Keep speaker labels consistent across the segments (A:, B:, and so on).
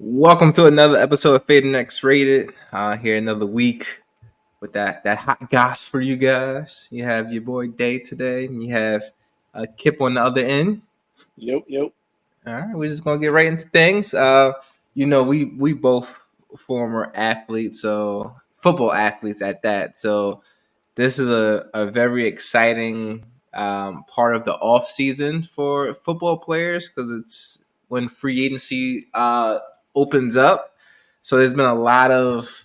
A: Welcome to another episode of Fading X Rated. Here another week with that hot goss for you guys. You have your boy Day today, and you have Kip on the other end.
B: Yep.
A: All right, we're just gonna get right into things. We both former athletes, so football athletes at that. So this is a very exciting part of the off season for football players because it's when free agency opens up. So there's been a lot of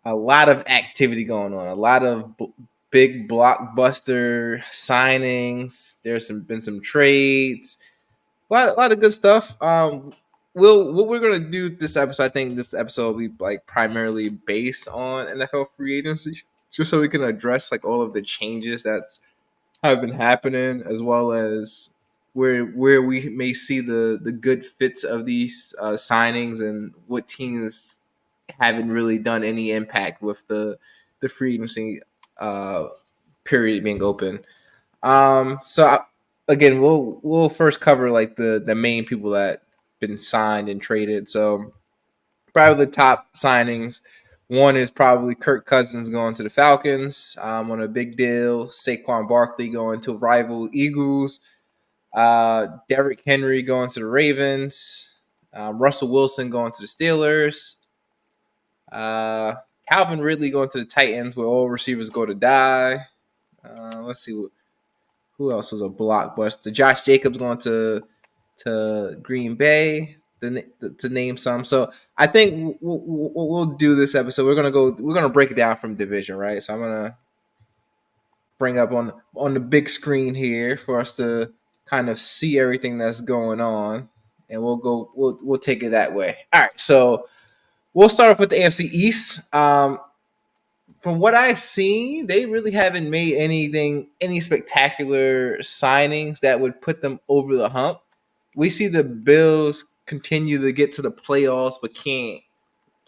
A: activity going on, a lot of big blockbuster signings. Been some trades, a lot of good stuff. What we're gonna do this episode, I think this episode will be like primarily based on NFL free agency, just so we can address like all of the changes that's have been happening, as well as where we may see the good fits of these signings and what teams haven't really done any impact with the free agency uh, period being open. Again, we'll first cover like the main people that been signed and traded. So probably the top signings. One is probably Kirk Cousins going to the Falcons on a big deal. Saquon Barkley going to rival Eagles. Derrick Henry going to the Ravens. Russell Wilson going to the Steelers. Uh, Calvin Ridley going to the Titans, where all receivers go to die. Let's see who else was a blockbuster. Josh Jacobs going to Green Bay to name some. So I think we'll do this episode. We're gonna break it down from division, right? So I'm gonna bring up on the big screen here for us to kind of see everything that's going on, and we'll take it that way. All right, so we'll start off with the AFC East. From what I've seen, they really haven't made any spectacular signings that would put them over the hump. We see the Bills continue to get to the playoffs, but can't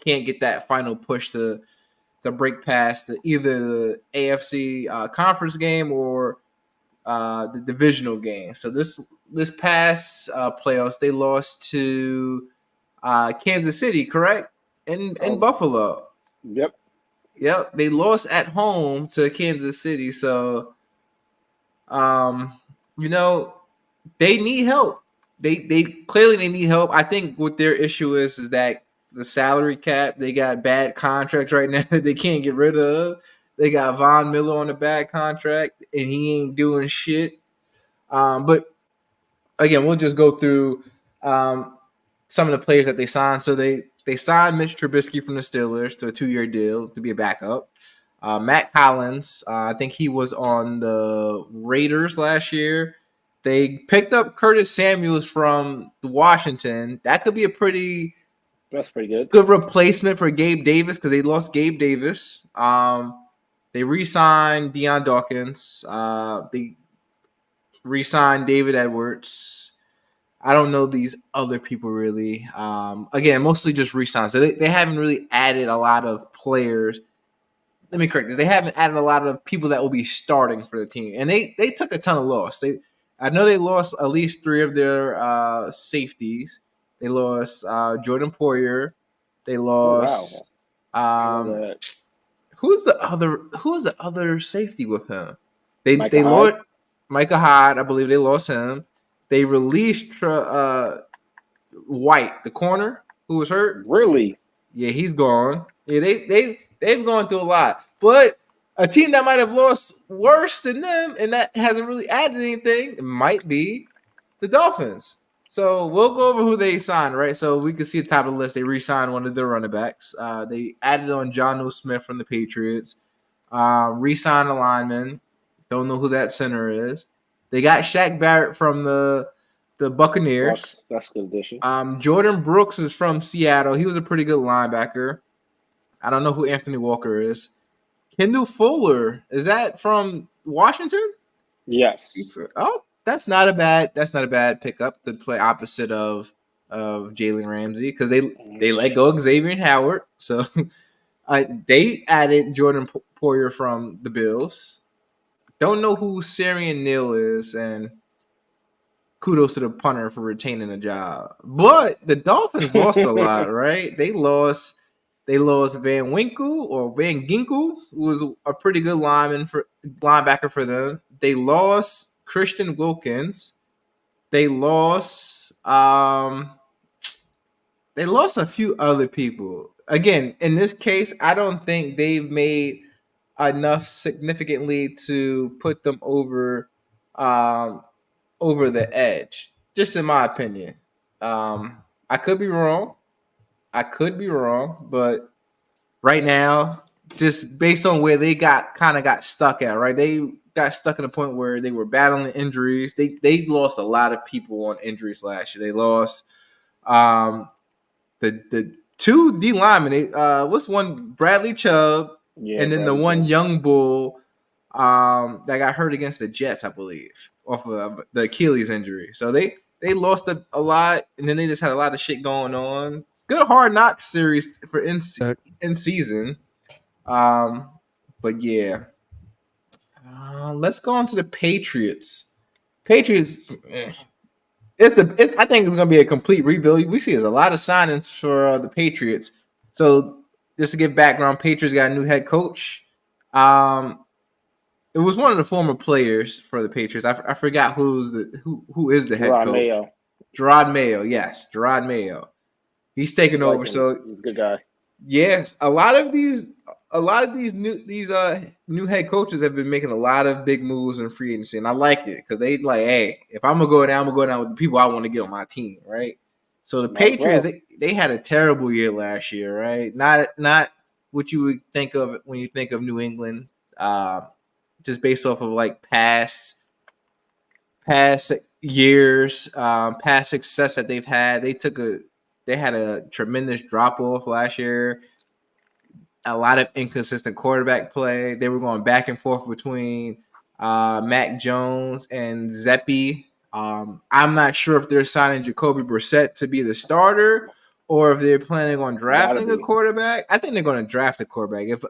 A: get that final push to break past either the AFC conference game or the divisional game. So this past playoffs, they lost to Kansas City, correct? In Buffalo.
B: Yep.
A: Yep, they lost at home to Kansas City. So, um, you know, they need help. They clearly they need help. I think what their issue is that the salary cap. They got bad contracts right now that they can't get rid of. They got Von Miller on a bad contract, and he ain't doing shit. But again, we'll just go through some of the players that they signed. So they signed Mitch Trubisky from the Steelers to a 2-year deal to be a backup. Matt Collins, I think he was on the Raiders last year. They picked up Curtis Samuels from Washington. That could be a
B: That's pretty good.
A: good replacement for Gabe Davis because they lost Gabe Davis. They re-signed Deion Dawkins. They re-signed David Edwards. I don't know these other people really. Again, mostly just re-signs. So they haven't really added a lot of players. Let me correct this. They haven't added a lot of people that will be starting for the team. And they took a ton of loss. I know they lost at least 3 of their safeties. They lost Jordan Poyer. They
B: Oh wow.
A: lost who's the other safety with him? They
B: Micah Hyde.
A: lost Micah Hyde, I believe they lost him. They released White, the corner who was hurt.
B: Really?
A: Yeah, he's gone. Yeah, they've gone through a lot. But a team that might have lost worse than them and that hasn't really added anything might be the Dolphins. So we'll go over who they signed, right? So we can see the top of the list. They re-signed one of their running backs. They added on Jonnu Smith from the Patriots. Re-signed a lineman. Don't know who that center is. They got Shaq Barrett from the Buccaneers.
B: That's a good addition.
A: Jordan Brooks is from Seattle. He was a pretty good linebacker. I don't know who Anthony Walker is. Kendall Fuller, is that from Washington?
B: Yes.
A: Oh, that's not a bad pickup to play opposite of Jalen Ramsey because they let go of Xavier Howard. So they added Jordan Poyer from the Bills. Don't know who Sarian Neal is, and kudos to the punter for retaining the job. But the Dolphins lost a lot, right? They lost Van Winkle or Van Ginkel, who was a pretty good linebacker for them. They lost Christian Wilkins. They lost a few other people. Again, in this case, I don't think they've made enough significantly to put them over the edge. Just in my opinion. I could be wrong. But right now, just based on where they got stuck at, right? They got stuck in a point where they were battling injuries. They lost a lot of people on injuries last year. They lost the two D linemen. What's one? Bradley Chubb,
B: Yeah,
A: and then the
B: Bradley
A: one
B: Chubb.
A: young bull that got hurt against the Jets, I believe, off of the Achilles injury. So they lost a lot, and then they just had a lot of shit going on. Good Hard Knocks series for in season. But yeah. Let's go on to the Patriots. Patriots, I think it's going to be a complete rebuild. We see there's a lot of signings for the Patriots. So just to give background, Patriots got a new head coach. It was one of the former players for the Patriots. I forgot who is the head coach.
B: Mayo.
A: Gerard Mayo, yes, Gerard Mayo. He's taking over. So
B: he's a good guy.
A: Yes, a lot of these new head coaches have been making a lot of big moves in free agency, and I like it because they like, hey, if I'm gonna go down, I'm gonna go down with the people I want to get on my team, right? So the Patriots, they had a terrible year last year, right? Not what you would think of when you think of New England, just based off of like past years, past success that they've had. They had a tremendous drop off last year. A lot of inconsistent quarterback play. They were going back and forth between Mac Jones and Zeppi. I'm not sure if they're signing Jacoby Brissett to be the starter or if they're planning on drafting a quarterback. I think they're going to draft a quarterback. If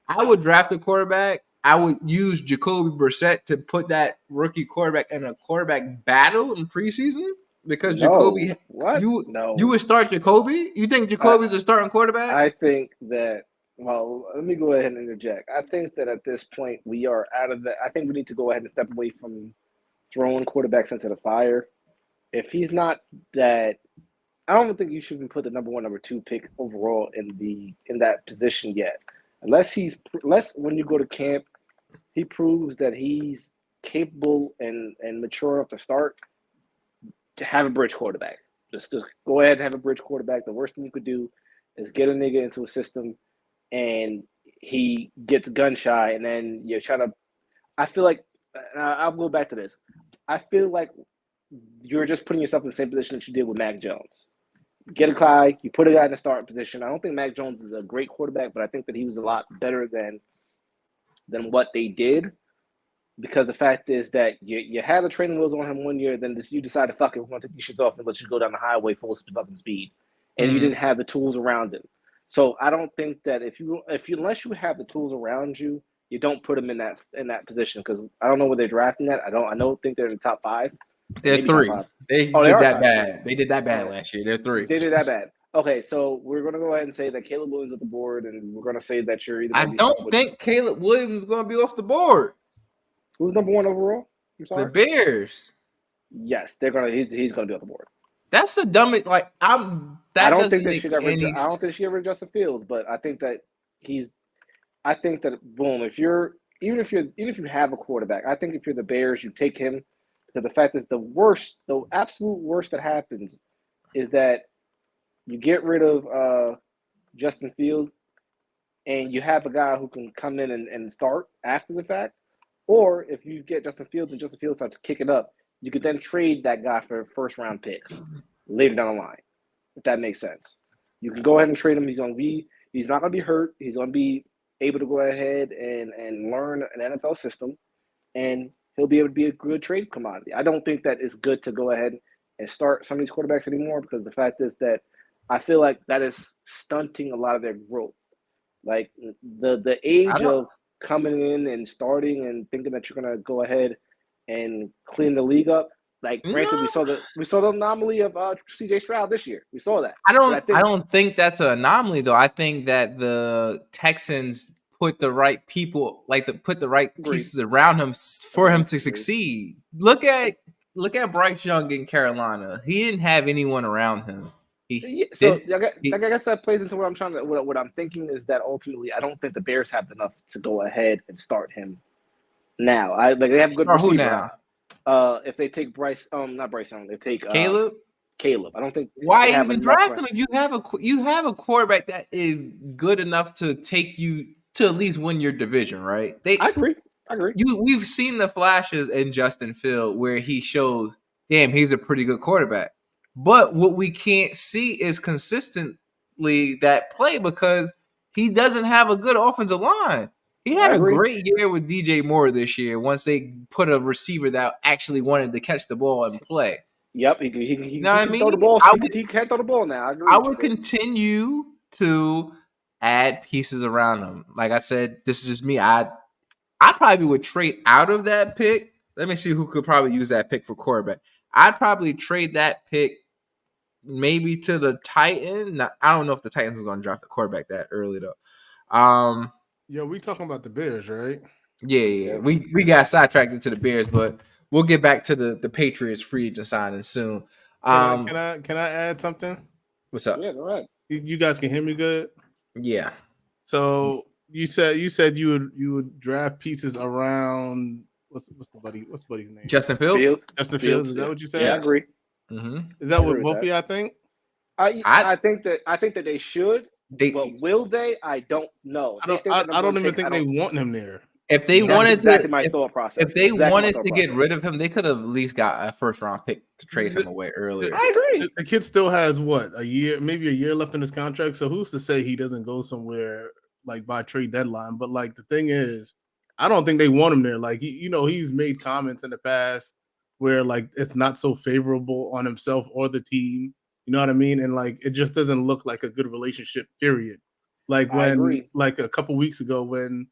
A: I would draft a quarterback, I would use Jacoby Brissett to put that rookie quarterback in a quarterback battle in preseason. Because Jacoby, you would start Jacoby? You think Jacoby's a starting quarterback?
B: I think that. Well, let me go ahead and interject. I think that at this point we are out of that. I think we need to go ahead and step away from throwing quarterbacks into the fire. If he's not that, I don't think you should put the number 1, number 2 pick overall in that position yet. Unless when you go to camp, he proves that he's capable and mature enough to start to have a bridge quarterback. Just go ahead and have a bridge quarterback. The worst thing you could do is get a nigga into a system and he gets gun shy, and then you're trying to. I feel like I'll go back to this. I feel like you're just putting yourself in the same position that you did with Mac Jones. Get a guy, you put a guy in the starting position. I don't think Mac Jones is a great quarterback, but I think that he was a lot better than what they did. Because the fact is that you had the training wheels on him one year, then you decided, fuck it, we're going to take these shits off and let you go down the highway full fucking speed. And you didn't have the tools around him. So I don't think that unless you have the tools around you, you don't put them in that position, because I don't know where they're drafting that. I don't think they're in the top 5.
A: They're 3. They did that bad. They did that bad last year. They're 3.
B: They did that bad. Okay, so we're going to go ahead and say that Caleb Williams is at the board, and we're going to say that you're either.
A: I don't think Caleb Williams is going to be off the board.
B: Who's number 1 overall? I'm sorry.
A: The Bears.
B: Yes, they're gonna. He's going to be off the board.
A: That's the dumbest. Like I
B: don't think they should ever Justin Fields, but I think that I think that boom. Even if you have a quarterback, I think if you're the Bears, you take him, because the fact is the absolute worst that happens is that you get rid of Justin Fields, and you have a guy who can come in and start after the fact. Or if you get Justin Fields and Justin Fields starts kicking up, you could then trade that guy for a first-round pick later down the line, if that makes sense. You can go ahead and trade him. He's not going to be hurt. He's going to be able to go ahead and learn an NFL system, and he'll be able to be a good trade commodity. I don't think that it's good to go ahead and start some of these quarterbacks anymore, because the fact is that I feel like that is stunting a lot of their growth. Like the age of coming in and starting and thinking that you're going to go ahead and clean the league up, Like, granted, we saw the anomaly of C.J. Stroud this year. We saw that.
A: I don't think that's an anomaly though. I think that the Texans put the right people, put the right pieces around him for him to succeed. Look at Bryce Young in Carolina. He didn't have anyone around him.
B: I guess that plays into what I'm trying to. What I'm thinking is that ultimately, I don't think the Bears have enough to go ahead and start him now. They have a good receiver. Who now? If they take not Bryce Young, they take
A: Caleb.
B: I don't think.
A: Why even draft him if you have a quarterback that is good enough to take you to at least win your division, right?
B: I agree.
A: We've seen the flashes in Justin Fields where he shows, damn, he's a pretty good quarterback. But what we can't see is consistently that play because he doesn't have a good offensive line. He had a great year with DJ Moore this year once they put a receiver that actually wanted to catch the ball and play.
B: Yep, he can throw the ball. He can't throw the ball now.
A: I would continue to add pieces around him. Like I said, this is just me. I probably would trade out of that pick. Let me see who could probably use that pick for quarterback. I'd probably trade that pick maybe to the Titans. Now, I don't know if the Titans are going to draft the quarterback that early though.
C: Yeah, we talking about the Bears, right?
A: Yeah. We got sidetracked into the Bears, but we'll get back to the Patriots free agent signing soon.
C: Can I add something?
A: What's up?
B: Yeah, go ahead.
C: You guys can hear me good?
A: Yeah.
C: So you said you would draft pieces around what's buddy's name?
A: Justin Fields.
C: Justin Fields. Is that what you said?
B: Yeah, I agree.
C: Mm-hmm. Is that what both of y'all think?
B: I think that they should. But will they? I don't know.
C: I don't even think they want him there.
A: If they wanted
B: my thought process.
A: If they wanted to get rid of him, they could have at least got a first round pick to trade him away earlier.
B: I agree.
C: The kid still has a year, maybe a year left in his contract. So who's to say he doesn't go somewhere like by trade deadline? But like the thing is, I don't think they want him there. Like he's made comments in the past where like it's not so favorable on himself or the team. You know what I mean? And like it just doesn't look like a good relationship, period. Like when like a couple weeks ago when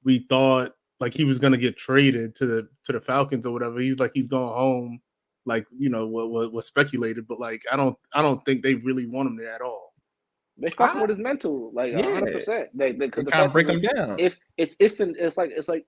C: we thought like he was gonna get traded to the Falcons or whatever, he's going home, like what was speculated, but like I don't think they really want him there at all.
B: They fucking with his mental, 100%. They
A: kind of break him down.
B: It's like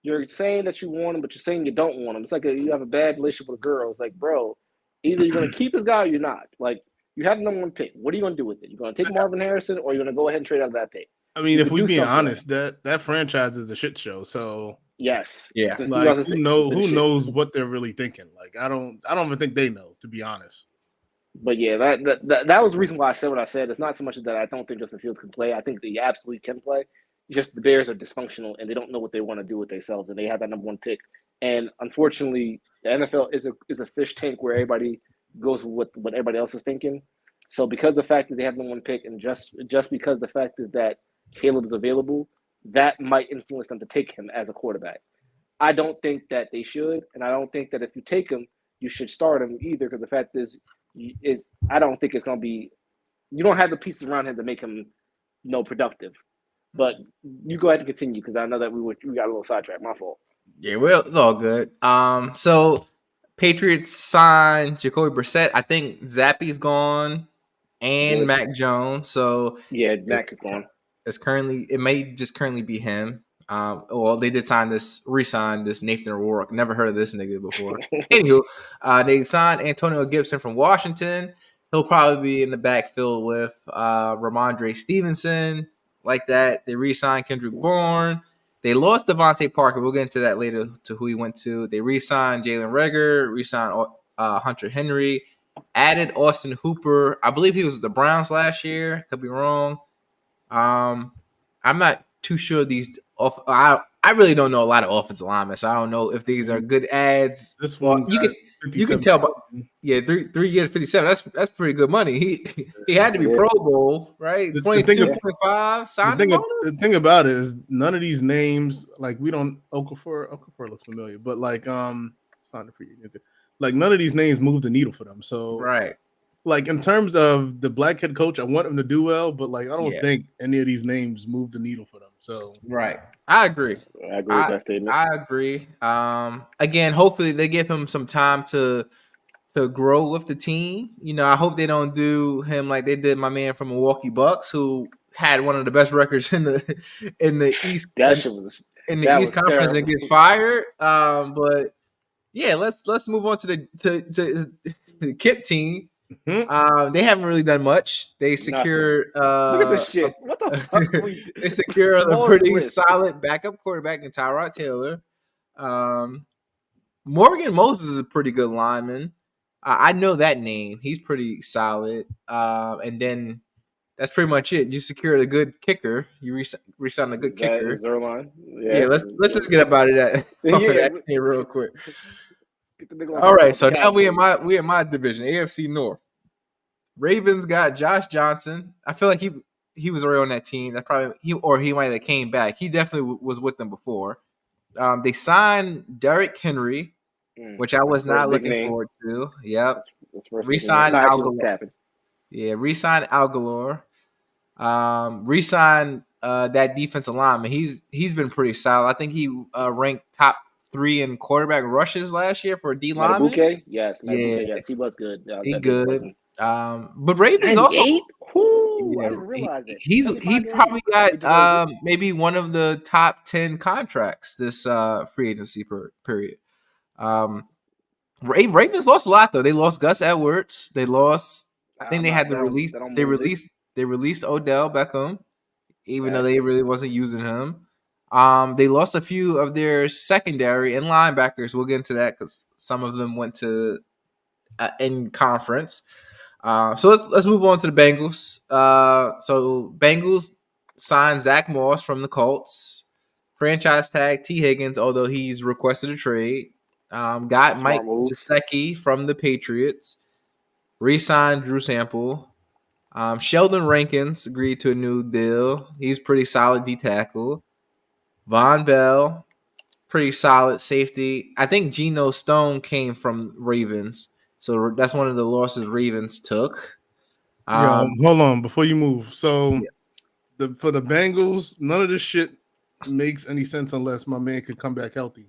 B: you're saying that you want him, but you're saying you don't want him. It's like you have a bad relationship with a girl. It's like, bro, either you're gonna keep this guy or you're not. Like you have the number one pick. What are you gonna do with it? You're gonna take Marvin Harrison, or you're gonna go ahead and trade out of that pick?
C: I mean, if we're being honest, that franchise is a shit show. So
B: yes,
A: yeah.
C: Like, who knows what they're really thinking? Like I don't even think they know, to be honest.
B: But yeah, that was the reason why I said what I said. It's not so much that I don't think Justin Fields can play. I think that he absolutely can play. Just the Bears are dysfunctional and they don't know what they want to do with themselves, and they have that number one pick. And unfortunately, the NFL is a fish tank where everybody goes with what everybody else is thinking. So because of the fact that they have number one pick, and just because the fact is that Caleb is available, that might influence them to take him as a quarterback. I don't think that they should, and I don't think that if you take him, you should start him either. Because the fact is I don't think it's going to be. You don't have the pieces around him to make him productive. But you go ahead and continue because I know that we got a little sidetracked. My fault.
A: Yeah, well, it's all good. So Patriots signed Jacoby Brissett. I think Zappy's gone and Mac Jones. So
B: yeah, Mac is gone.
A: It may just currently be him. Well, they did re-sign this Nathan O'Rourke. Never heard of this nigga before. Anywho, they signed Antonio Gibson from Washington. He'll probably be in the backfield with Ramondre Stevenson, like that. They re-signed Kendrick Bourne. They lost Devontae Parker. We'll get into that later to who he went to. They re-signed Jalen Reagor, re-signed Hunter Henry, added Austin Hooper. I believe he was with the Browns last year. Could be wrong. I'm not too sure these I really don't know a lot of offensive linemen, so I don't know if these are good ads.
C: This one,
A: you can tell, but 3 years, 57. That's pretty good money. He had to be Pro Bowl, right? 22.5.
C: The thing about it is none of these names, like we don't. Okafor looks familiar, but like like none of these names move the needle for them. So
A: right.
C: Like in terms of the black head coach, I want him to do well, but like I don't think any of these names move the needle for them. So
A: Right. I agree.
B: I agree with that statement.
A: I agree. Again, hopefully they give him some time to grow with the team. You know, I hope they don't do him like they did my man from Milwaukee Bucks, who had one of the best records in the East
B: That shit was
A: in the
B: that
A: East
B: was
A: Conference and
B: terrible.
A: gets fired. But yeah, let's move on to the Kip team. They haven't really done much. They secure
B: Look at this shit. What the fuck?
A: they secure a
B: Smallest
A: pretty
B: list.
A: solid backup quarterback in Tyrod Taylor. Morgan Moses is a pretty good lineman. I know that name. He's pretty solid. And then that's pretty much it. You secured a good kicker. You re-signed a good kicker.
B: Zerline.
A: Yeah, let's just get about it off of that here real quick.
B: Get the nigga on
A: All
B: the
A: right, so now
B: Cowboys.
A: we in my division, AFC North. Ravens got Josh Johnson. I feel like he was already on that team. That probably he might have came back. He definitely was with them before. They signed Derrick Henry, which I was not looking forward to. Yep. Re-signed Algalore. Yeah, re-signed Algalore. Re-signed that defensive lineman. He's been pretty solid. I think he ranked top 3 in quarterback rushes last year for a D lineman.
B: Yes, he was good.
A: He good. But Ravens
B: 98?
A: also.
B: I didn't realize it.
A: He probably got maybe one of the top 10 contracts this free agency period. Ravens lost a lot though. They lost Gus Edwards. They lost. I think they had to release. They released Odell Beckham, even though they really wasn't using him. They lost a few of their secondary and linebackers. We'll get into that because some of them went to in conference. So let's move on to the Bengals. So Bengals signed Zach Moss from the Colts. Franchise tag T. Higgins, although he's requested a trade. Got Mike Gesicki from the Patriots. Re-signed Drew Sample. Sheldon Rankins agreed to a new deal. He's pretty solid D tackle. Von Bell, pretty solid safety. I think Geno Stone came from Ravens. So that's one of the losses Ravens took.
C: Hold on before you move. So for the Bengals, none of this shit makes any sense unless my man could come back healthy.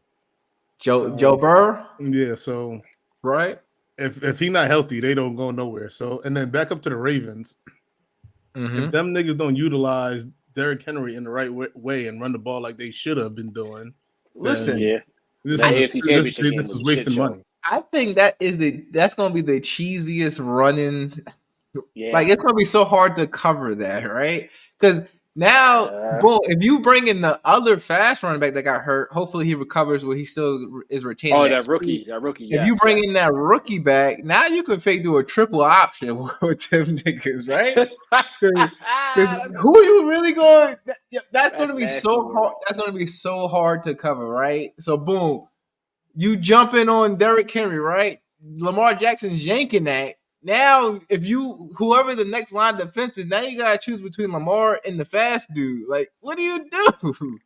A: Joe Burrow?
C: Yeah, so
A: right.
C: If he's not healthy, they don't go nowhere. So and then back up to the Ravens. If them niggas don't utilize Derrick Henry in the right way and run the ball like they should have been doing,
A: listen,
C: this is wasting money.
A: I think that's gonna be the cheesiest running. Like it's gonna be so hard to cover that, right? Because now, boom, if you bring in the other fast running back that got hurt, hopefully he recovers where he still is retaining.
B: Oh, that rookie.
A: If you bring in that rookie back, now you can fake do a triple option with them niggas, right? Because who are you really going? That's going to be so hard. That's going to be so hard to cover, right? So boom, you jump in on Derrick Henry, right? Lamar Jackson's yanking that. Now, if whoever the next line of defense is, now you gotta choose between Lamar and the fast dude. Like, what do you do?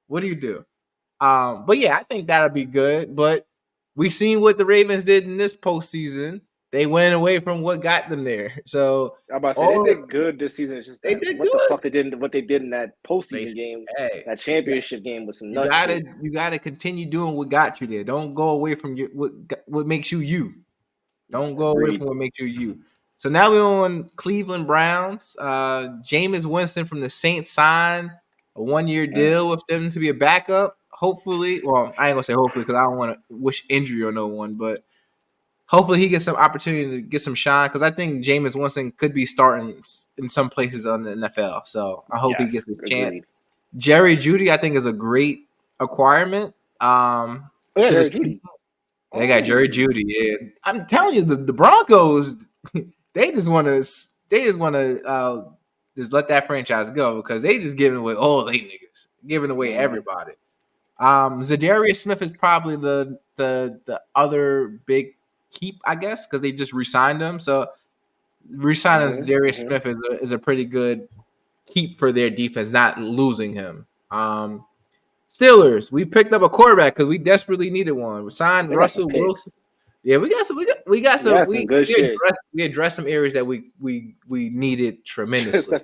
A: What do you do? But yeah, I think that'll be good. But we seen what the Ravens did in this postseason. They went away from what got them there. So
B: I'm about to say they did good this season. It's just
A: they did
B: what
A: good.
B: the fuck they did, what they did in that postseason game, that championship game was some nuts.
A: You gotta continue doing what got you there. Don't go away from what makes you. Don't go away from what makes you. So now we're on Cleveland Browns. Jameis Winston from the Saints signed a 1-year deal with them to be a backup. Hopefully, well, I ain't gonna say hopefully because I don't want to wish injury on no one, but hopefully he gets some opportunity to get some shine because I think Jameis Winston could be starting in some places on the NFL. So I hope he gets a chance. Jerry Jeudy, I think, is a great acquirement.
B: Jerry Jeudy.
A: They got Jerry Jeudy. Yeah, I'm telling you, the Broncos, they just want to just let that franchise go because they just giving away all they niggas, giving away everybody. Zadarius Smith is probably the other big keep, I guess, because they just re-signed him. So re-signing Zadarius Smith is a pretty good keep for their defense, not losing him. Steelers, we picked up a quarterback because we desperately needed one. We signed Russell Wilson. Yeah, we got some good shit. We addressed some areas that we needed tremendously.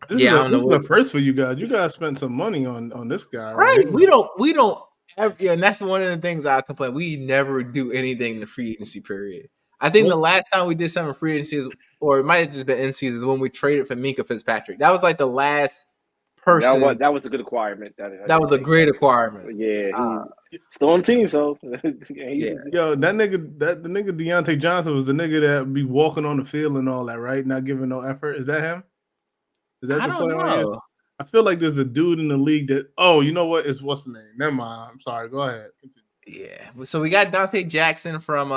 C: This
A: Yeah, I
C: is
A: don't
C: this
A: know
C: is
A: what.
C: the first for you guys. You guys spent some money on this guy right
A: Right.
C: here.
A: We don't ever, yeah, and that's one of the things I complain. We never do anything in the free agency period. I think the
C: Well,
A: last time we did something free agency is, or it might have just been in season, is when we traded for Minka Fitzpatrick. That was like the last person
B: That was a good acquirement. That I
A: that
B: did
A: was a
B: take
A: great
B: that.
A: acquirement.
B: Yeah,
A: Uh,
B: he still on the team, so
A: yeah.
C: yo, the nigga Deontay Johnson was the nigga that be walking on the field and all that, right? Not giving no effort. Is that him? Is that
A: I
C: the
A: don't
C: player on here?
A: know.
C: I feel like there's a dude in the league that. Oh, you know what? It's what's the name? Never mind. I'm sorry. Go ahead. Continue.
A: Yeah. So we got Dante Jackson from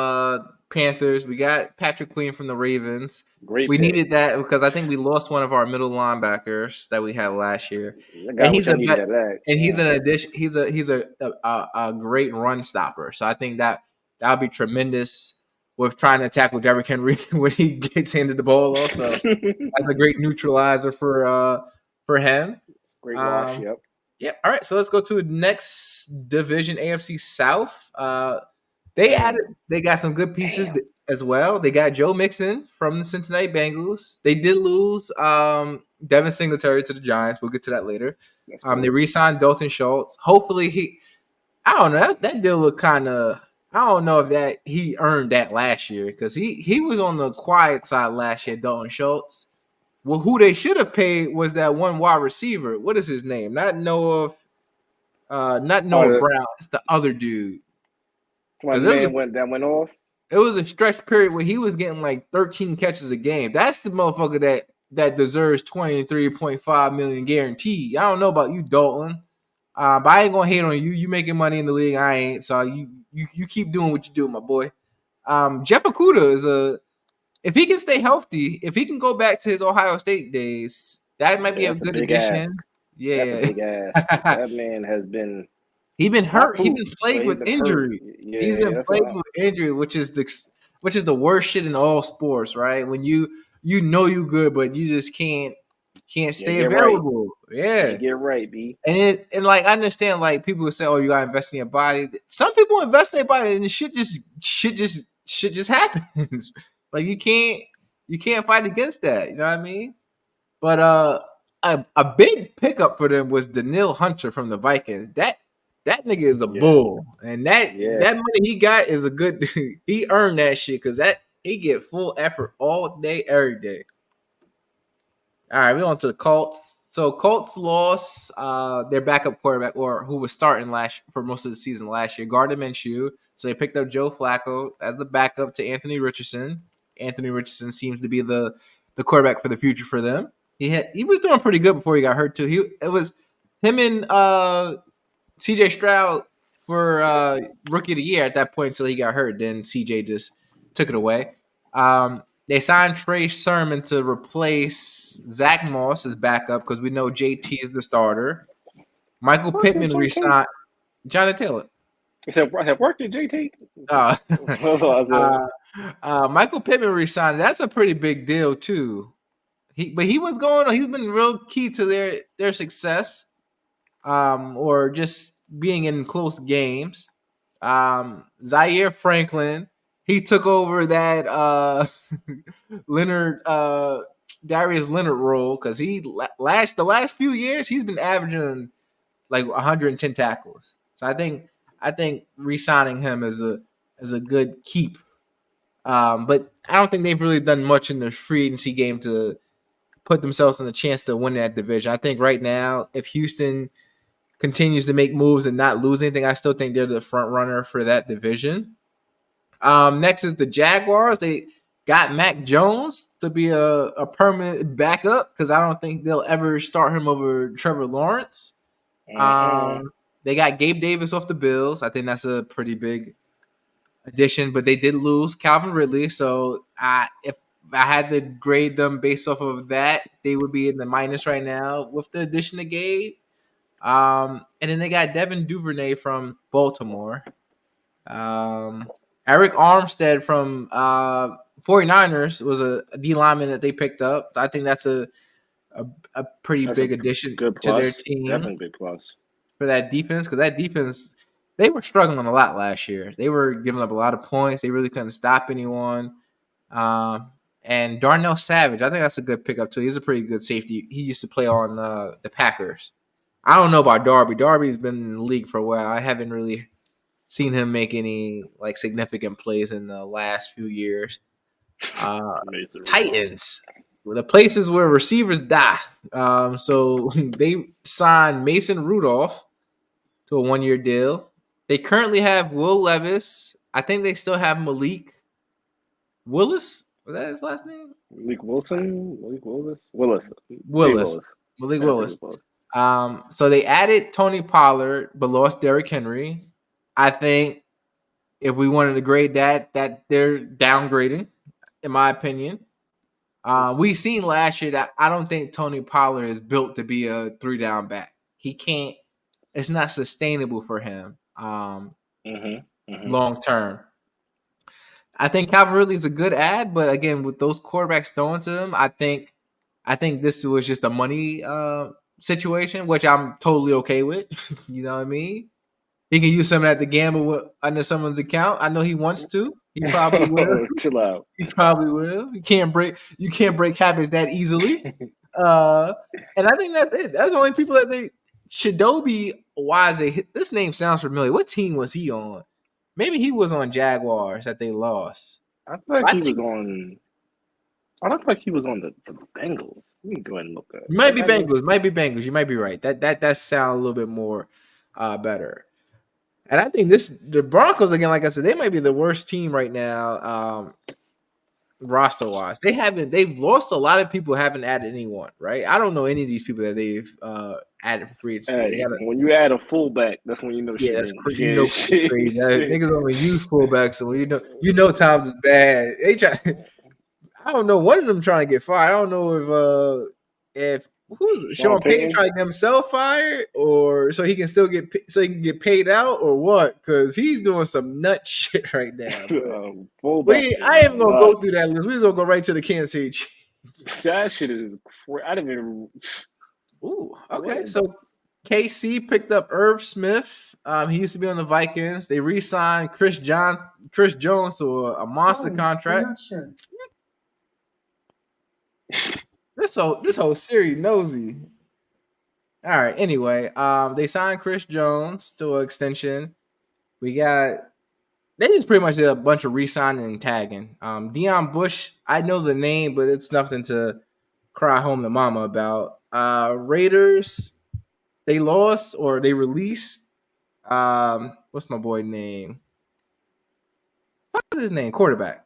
A: Panthers. We got Patrick Queen from the Ravens.
B: great
A: We
B: pick.
A: needed that because I think we lost one of our middle linebackers that we had last year.
B: That guy
A: And
B: was
A: he's a
B: needed at that.
A: and he's an addition. He's a great run stopper. So I think that'll be tremendous with trying to tackle Derrick Henry when he gets handed the ball. Also, that's a great neutralizer for him.
B: Great wash.
A: Um,
B: Yep.
A: yeah. All right. So let's go to the next division, AFC South. They got some good pieces as well. They got Joe Mixon from the Cincinnati Bengals. They did lose Devin Singletary to the Giants. We'll get to that later.
B: That's cool.
A: They re-signed Dalton Schultz. Hopefully I don't know. That deal looked kind of. I don't know if that he earned that last year because he was on the quiet side last year. Dalton Schultz. Well, who they should have paid was that one wide receiver. What is his name? Not Noah Brown. It's the other dude.
B: When man went off.
A: It was a stretch period where he was getting like 13 catches a game. That's the motherfucker that deserves 23.5 million guaranteed. I don't know about you, Dalton. But I ain't gonna hate on you. You making money in the league. I ain't. So you keep doing what you do, my boy. Jeff Okudah is if he can stay healthy, if he can go back to his Ohio State days, that might be a good addition.
B: Ask.
A: Yeah,
B: that's a big ass. That man has been.
A: He's been hurt. He's been plagued with injury.
B: Yeah,
A: he's been plagued with injury, which is the worst shit in all sports, right? When you know you good, but you just can't stay available.
B: Right.
A: Yeah,
B: get right, B.
A: And like I understand, like people would say, "Oh, you gotta invest in your body." Some people invest in their body, and shit just happens. Like you can't fight against that. You know what I mean? But a big pickup for them was Danielle Hunter from the Vikings. That nigga is a bull, and that money he got is a good. He earned that shit because he get full effort all day, every day. All right, we're on to the Colts. So Colts lost their backup quarterback, or who was starting for most of the season last year, Gardner Minshew. So they picked up Joe Flacco as the backup to Anthony Richardson. Anthony Richardson seems to be the quarterback for the future for them. He was doing pretty good before he got hurt too. It was him and CJ Stroud for rookie of the year at that point until he got hurt. Then CJ just took it away. They signed Trey Sermon to replace Zach Moss as backup because we know JT is the starter. Michael Pittman resigned. Jonathan Taylor.
B: He said, work at JT?
A: Michael Pittman resigned. That's a pretty big deal too. He's been real key to their success. Or just being in close games. Zaire Franklin, he took over that Darius Leonard role because the last few years he's been averaging like 110 tackles. So I think re-signing him is a good keep. But I don't think they've really done much in the free agency game to put themselves in a chance to win that division. I think right now, if Houston continues to make moves and not lose anything, I still think they're the front runner for that division. Next is the Jaguars. They got Mac Jones to be a permanent backup because I don't think they'll ever start him over Trevor Lawrence. They got Gabe Davis off the Bills. I think that's a pretty big addition, but they did lose Calvin Ridley. So if I had to grade them based off of that, they would be in the minus right now with the addition of Gabe. And then they got Devin Duvernay from Baltimore. Eric Armstead from 49ers was a D lineman that they picked up. I think that's a pretty big addition to their team.
B: Definitely big plus.
A: For that defense, because that defense, they were struggling a lot last year. They were giving up a lot of points. They really couldn't stop anyone. And And Darnell Savage, I think that's a good pickup too. He's a pretty good safety. He used to play on the Packers. I don't know about Darby. Darby's been in the league for a while. I haven't really seen him make any like significant plays in the last few years. Titans, the places where receivers die. So they signed Mason Rudolph to a 1-year deal. They currently have Will Levis. I think they still have Malik Willis. Was that his last name?
B: Malik Wilson? Malik Willis? Willis.
A: Malik Willis. So they added Tony Pollard, but lost Derrick Henry. I think if we wanted to grade that they're downgrading, in my opinion. We seen last year that I don't think Tony Pollard is built to be a 3-down back. He can't. It's not sustainable for him long term. I think Calvin Ridley is a good ad, but again, with those quarterbacks thrown to him, I think this was just a money situation, which I'm totally okay with. You know what I mean? He can use some of that to gamble under someone's account. I know he wants to. He probably will.
B: Chill out.
A: He probably will. You can't break habits that easily. And I think that's it. That's the only people that they Shadobi Wise. This name sounds familiar. What team was he on? Maybe he was on Jaguars that they lost.
B: I feel like he was on. I don't feel like he was on the Bengals. Let me go ahead and look at it.
A: Might be Bengals. You might be right. That sounds a little bit more better. And I think the Broncos, again, like I said, they might be the worst team right now, roster wise. They've lost a lot of people, haven't added anyone, right? I don't know any of these people that they've added for free agency.
B: When you add a fullback, that's when you know shit.
A: Yeah, that's crazy. You know, crazy. Niggas only use fullbacks, so you know times is bad. They try. I don't know. One of them trying to get fired. I don't know if Sean Payton trying to get himself fired, or so he can still get paid out, or what? Because he's doing some nut shit right now. I ain't gonna go through that list. We just gonna go right to the Kansas City Chiefs.
B: That shit is. I didn't even.
A: Ooh, okay. So KC picked up Irv Smith. He used to be on the Vikings. They re-signed Chris Jones to a monster contract. I'm not sure. This whole series nosy. All right. Anyway, they signed Chris Jones to an extension. They just pretty much did a bunch of re-signing and tagging. Deion Bush, I know the name, but it's nothing to cry home to mama about. Raiders, they lost or they released. What's my boy name? What's his name? Quarterback.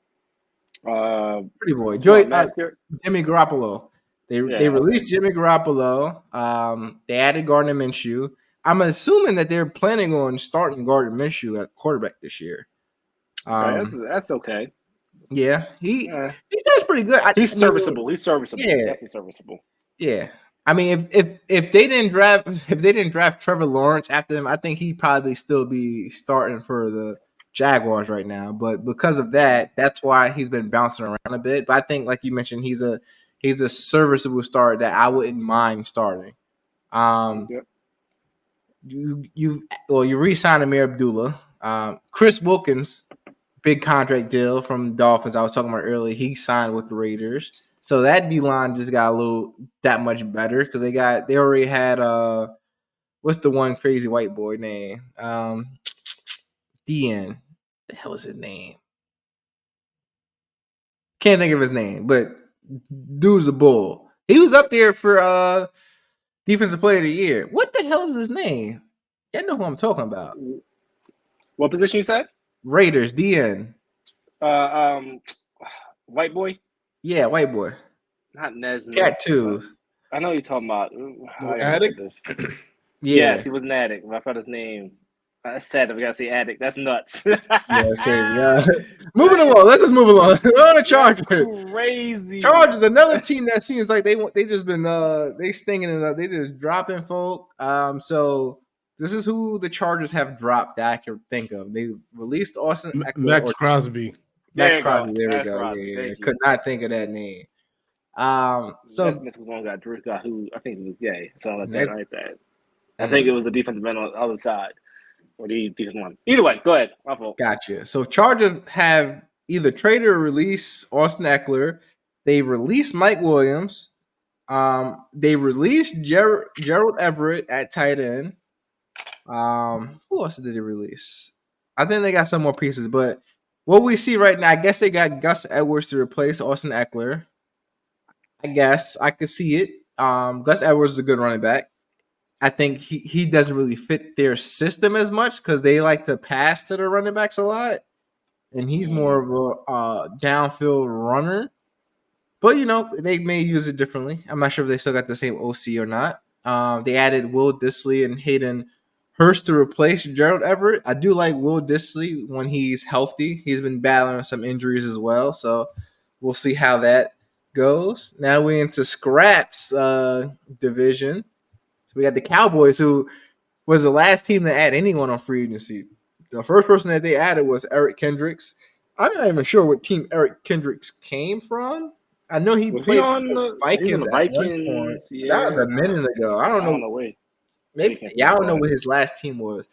A: Pretty boy. Jimmy Garoppolo. They released Jimmy Garoppolo. They added Gardner Minshew. I'm assuming that they're planning on starting Gardner Minshew at quarterback this year.
B: That's okay.
A: Yeah, he does pretty good.
B: He's serviceable. He's serviceable.
A: Yeah,
B: definitely serviceable.
A: Yeah, I mean, if they didn't draft Trevor Lawrence after him, I think he'd probably still be starting for the Jaguars right now. But because of that, that's why he's been bouncing around a bit. But I think, like you mentioned, he's a serviceable starter that I wouldn't mind starting.
B: Yep.
A: You re-signed Amir Abdullah. Chris Wilkins, big contract deal from the Dolphins I was talking about earlier. He signed with the Raiders. So that D-line just got that much better because they already had what's the one crazy white boy name? DN. The hell is his name? Can't think of his name, but dude's a bull. He was up there for defensive player of the year. What the hell is his name? Y'all know who I'm talking about.
B: What position you said?
A: Raiders, DN.
B: White boy?
A: Yeah, white boy.
B: Not Nesmith.
A: Tattoos.
B: I know you're talking about.
C: Addict?
B: Yes, he was an addict. I forgot his name. That's sad. We gotta say addict. That's nuts.
A: Yeah, that's crazy. Yeah. Moving along. Let's just move along. On the Chargers.
B: Crazy.
A: Chargers, another team that seems like they just been they stinging it up. They just dropping folk. So this is who the Chargers have dropped that I can think of. They released Austin
C: Max Crosby.
A: Max Crosby. There we go. Yeah. Could not think of that name. So
B: Smith was one guy. Drew got who I think he was gay. Something like that. Right there. I think it was the defensive end on the other side. Or the defensive one. Either way, go ahead. My fault.
A: Gotcha. So Chargers have either traded or released Austin Eckler. They released Mike Williams. They released Gerald Everett at tight end. Who else did they release? I think they got some more pieces, but what we see right now, I guess they got Gus Edwards to replace Austin Eckler. I guess I could see it. Gus Edwards is a good running back. I think he doesn't really fit their system as much because they like to pass to the running backs a lot, and he's more of a downfield runner. But they may use it differently. I'm not sure if they still got the same OC or not. They added Will Dissly and Hayden Hurst to replace Gerald Everett. I do like Will Dissly when he's healthy. He's been battling some injuries as well, so we'll see how that goes. Now we're into Scraps division. So we got the Cowboys, who was the last team to add anyone on free agency. The first person that they added was Eric Kendricks. I'm not even sure what team Eric Kendricks came from. I know he played for the Vikings at one point.
B: Yeah.
A: That was a minute ago. I don't know. Maybe I don't know what his last team was.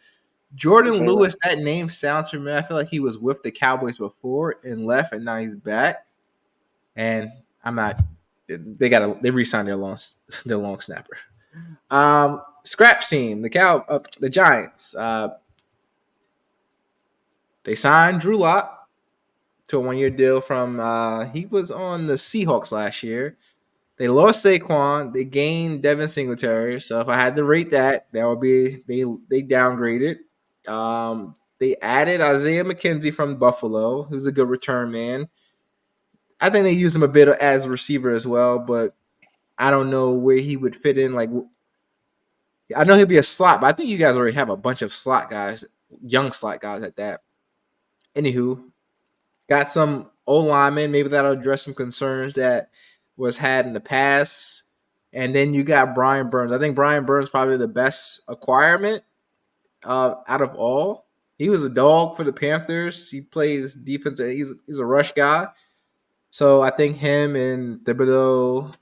A: Jordan Lewis, that name sounds familiar. I feel like he was with the Cowboys before and left, and now he's back. And I'm not. They re-signed their long snapper. Scraps team, the Giants. They signed Drew Lock to a 1-year deal from he was on the Seahawks last year. They lost Saquon. They gained Devin Singletary. So if I had to rate that would be they downgraded. They added Isaiah McKenzie from Buffalo, who's a good return man. I think they used him a bit as a receiver as well, but I don't know where he would fit in. Like, I know he'd be a slot, but I think you guys already have a bunch of slot guys, young slot guys at that. Anywho, got some O-linemen. Maybe that'll address some concerns that was had in the past. And then you got Brian Burns. I think Brian Burns probably the best acquirement out of all. He was a dog for the Panthers. He plays defense. He's a rush guy. So I think him and Thibodeau.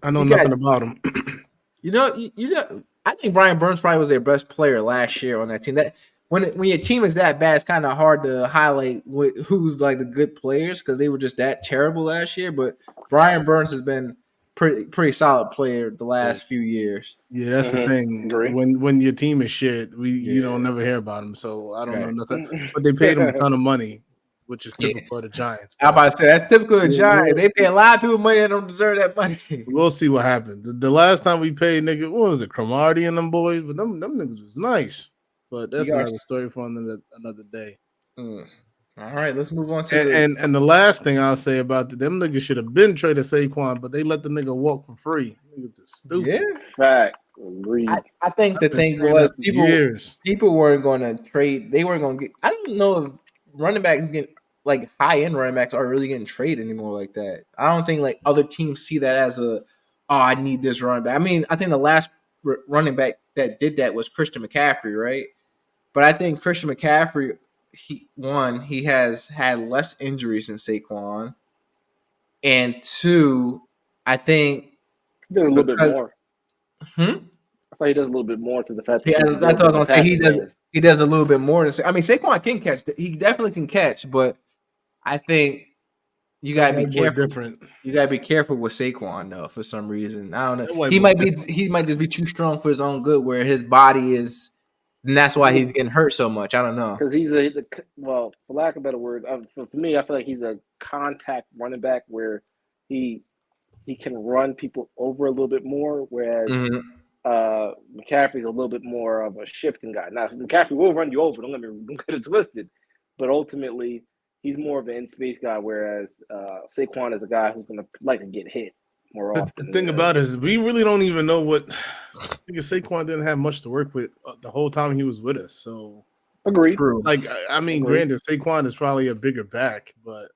C: I know nothing about him.
A: I think Brian Burns probably was their best player last year on that team. That when your team is that bad, it's kind of hard to highlight who's like the good players because they were just that terrible last year. But Brian Burns has been pretty solid player the last few years.
C: Yeah, that's the thing. When your team is shit, you don't never hear about him. So I don't know nothing. But they paid him a ton of money, which is typical of the Giants.
A: I'm about to say that's typical of the Giants. They pay a lot of people money that don't deserve that money.
C: We'll see what happens. The last time we paid nigga, what was it, Cromartie and them boys? But them niggas was nice. But that's another story for another day.
A: All right, let's move on to
C: and the last thing I'll say about them niggas should have been traded Saquon, but they let the nigga walk for free. Niggas is stupid.
A: Yeah,
B: fact. Agreed.
A: I think the thing was people weren't going to trade. They weren't going to get. I don't know if running backs get like high end running backs are really getting traded anymore like that. I don't think like other teams see that as I need this running back. I mean, I think the last running back that did that was Christian McCaffrey, right? But I think Christian McCaffrey, he has had less injuries than Saquon, and two, I think
B: he does a little bit more. I thought he does a little bit more to the fact that
A: that's what I was gonna say. He does a little bit more than. I mean, Saquon can catch. He definitely can catch, but I think you gotta be careful. You gotta be careful with Saquon though. For some reason, I don't know. He might just be too strong for his own good, where his body is. And that's why he's getting hurt so much. I don't know.
B: Because he's for lack of a better word, for me, I feel like he's a contact running back where he can run people over a little bit more, whereas McCaffrey's a little bit more of a shifting guy. Now, McCaffrey will run you over. Don't get it twisted. But ultimately, he's more of an in-space guy, whereas Saquon is a guy who's going to like to get hit more often.
C: The thing about it is we really don't even know what – because Saquon didn't have much to work with the whole time he was with us. So,
B: agreed.
C: Like, I mean, granted, Saquon is probably a bigger back, but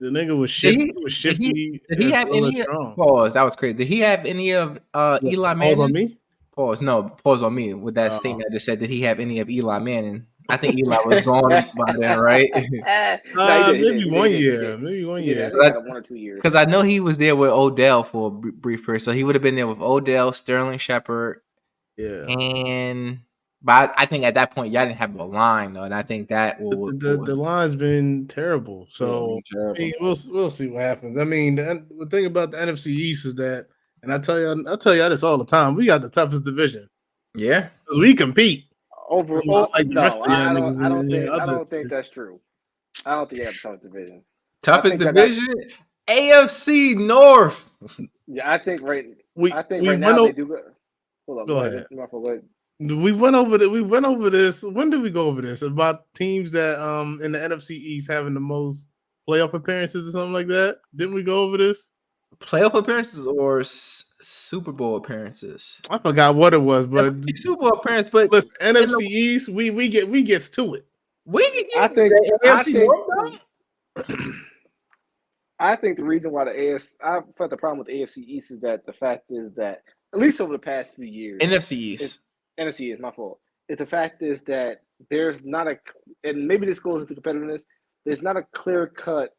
C: the nigga was shifty.
A: Did he have any – pause. That was crazy. Did he have any of Eli Manning?
C: Pause on me?
A: Pause. No, pause on me with that statement I just said. Did he have any of Eli Manning? I think Eli was gone by then, right?
C: Maybe 1 year. Maybe 1 year.
B: Like 1 or 2 years.
A: Because I know he was there with Odell for a brief period. So he would have been there with Odell, Sterling Shepard.
C: Yeah.
A: And But I think at that point y'all didn't have a line though, and I think that will
C: The line's been terrible. So I mean,
A: terrible.
C: we'll see what happens. I mean, the thing about the NFC East is that, and I tell you this all the time, we got the toughest division
A: Yeah.
C: because we compete.
B: Overall,
C: Like the rest
B: no,
C: of y'all
B: I
C: niggas
B: don't
C: in
B: think
C: the other.
B: that's true. I don't think they have a tough division.
A: Toughest
B: think y'all got-
A: division? AFC North.
B: Yeah, I think right
C: We
B: now
C: went
B: they do good. Hold on,
C: Go ahead.
B: Go ahead.
C: We went over this. When did we go over this? About teams that in the NFC East having the most playoff appearances or something like that. Didn't we go over this?
A: Playoff appearances or Super Bowl appearances?
C: I forgot what it was, but
A: Super Bowl appearance. But
C: listen, NFC East, we gets to it.
B: I think
A: the AFC North.
B: I think the reason why I felt the problem with the AFC East is that the fact is that at least over the past few years,
A: NFC East.
B: NFC is my fault. The fact is that there's not and maybe this goes into competitiveness. There's not a clear cut,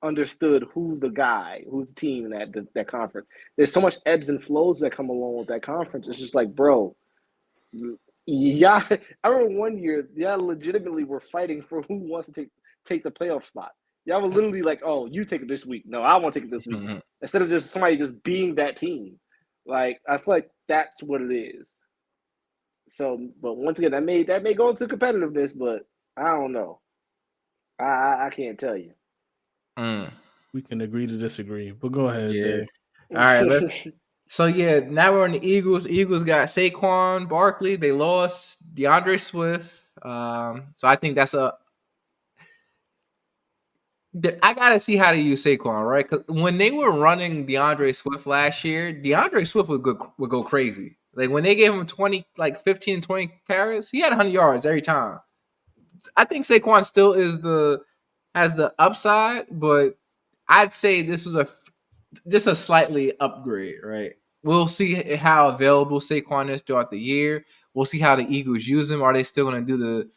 B: understood who's the guy, who's the team in that conference. There's so much ebbs and flows that come along with that conference. It's just like, bro, yeah. I remember one year, y'all legitimately were fighting for who wants to take the playoff spot. Y'all were literally like, "Oh, you take it this week. No, I want to take it this week."
A: Mm-hmm.
B: Instead of just somebody just being that team. Like, I feel like that's what it is. So, but once again, that may go into competitiveness, but I don't know. I can't tell you.
C: We can agree to disagree, but go ahead.
A: Yeah.
C: Dave.
A: All right. So now we're on the Eagles. The Eagles got Saquon Barkley. They lost DeAndre Swift. So I think that's I gotta see how to use Saquon, right? Because when they were running DeAndre Swift last year, DeAndre Swift would go crazy. Like when they gave him 15, 20 carries, he had 100 yards every time. I think Saquon still has the upside, but I'd say this was just a slightly upgrade, right? We'll see how available Saquon is throughout the year. We'll see how the Eagles use him. Are they still going to do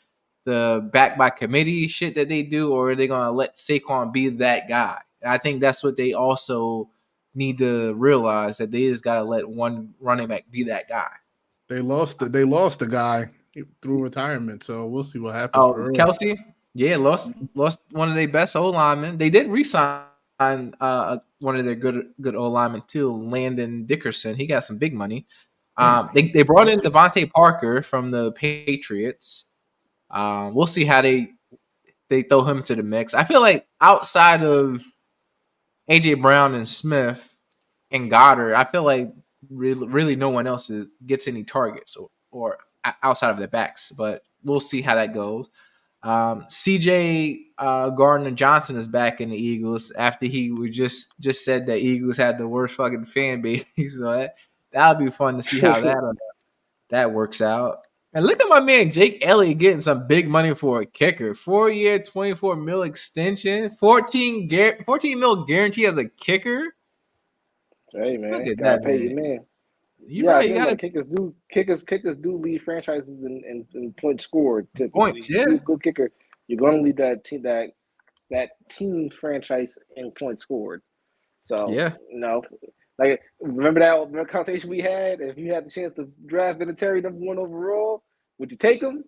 A: the back by committee shit that they do, or are they going to let Saquon be that guy? And I think that's what they also need to realize, that they just got to let one running back be that guy.
C: They lost the guy through retirement, so we'll see what happens.
A: Oh, Kelsey, yeah, lost one of their best O linemen. They did re-sign one of their good O linemen too, Landon Dickerson. He got some big money. They brought in Devontae Parker from the Patriots. We'll see how they throw him into the mix. I feel like outside of AJ Brown and Smith and Goddard, I feel like really no one else gets any targets or outside of their backs. But we'll see how that goes. CJ Gardner Johnson is back in the Eagles after he just said that Eagles had the worst fucking fan base. So that'll be fun to see how that works out. And look at my man Jake Elliott getting some big money for a kicker. 4-year, $24 million extension, 14 mil guarantee as a kicker.
B: Hey man,
A: look at
B: gotta
A: that
B: pay
A: man.
B: your man.
A: You right, you gotta
B: kickers do lead franchises in points scored. Typically,
A: points, yeah.
B: You're a good kicker, you're gonna lead that team franchise in points scored. So
A: yeah,
B: like remember that conversation we had? If you had the chance to draft Vinatieri #1 overall, would you take him?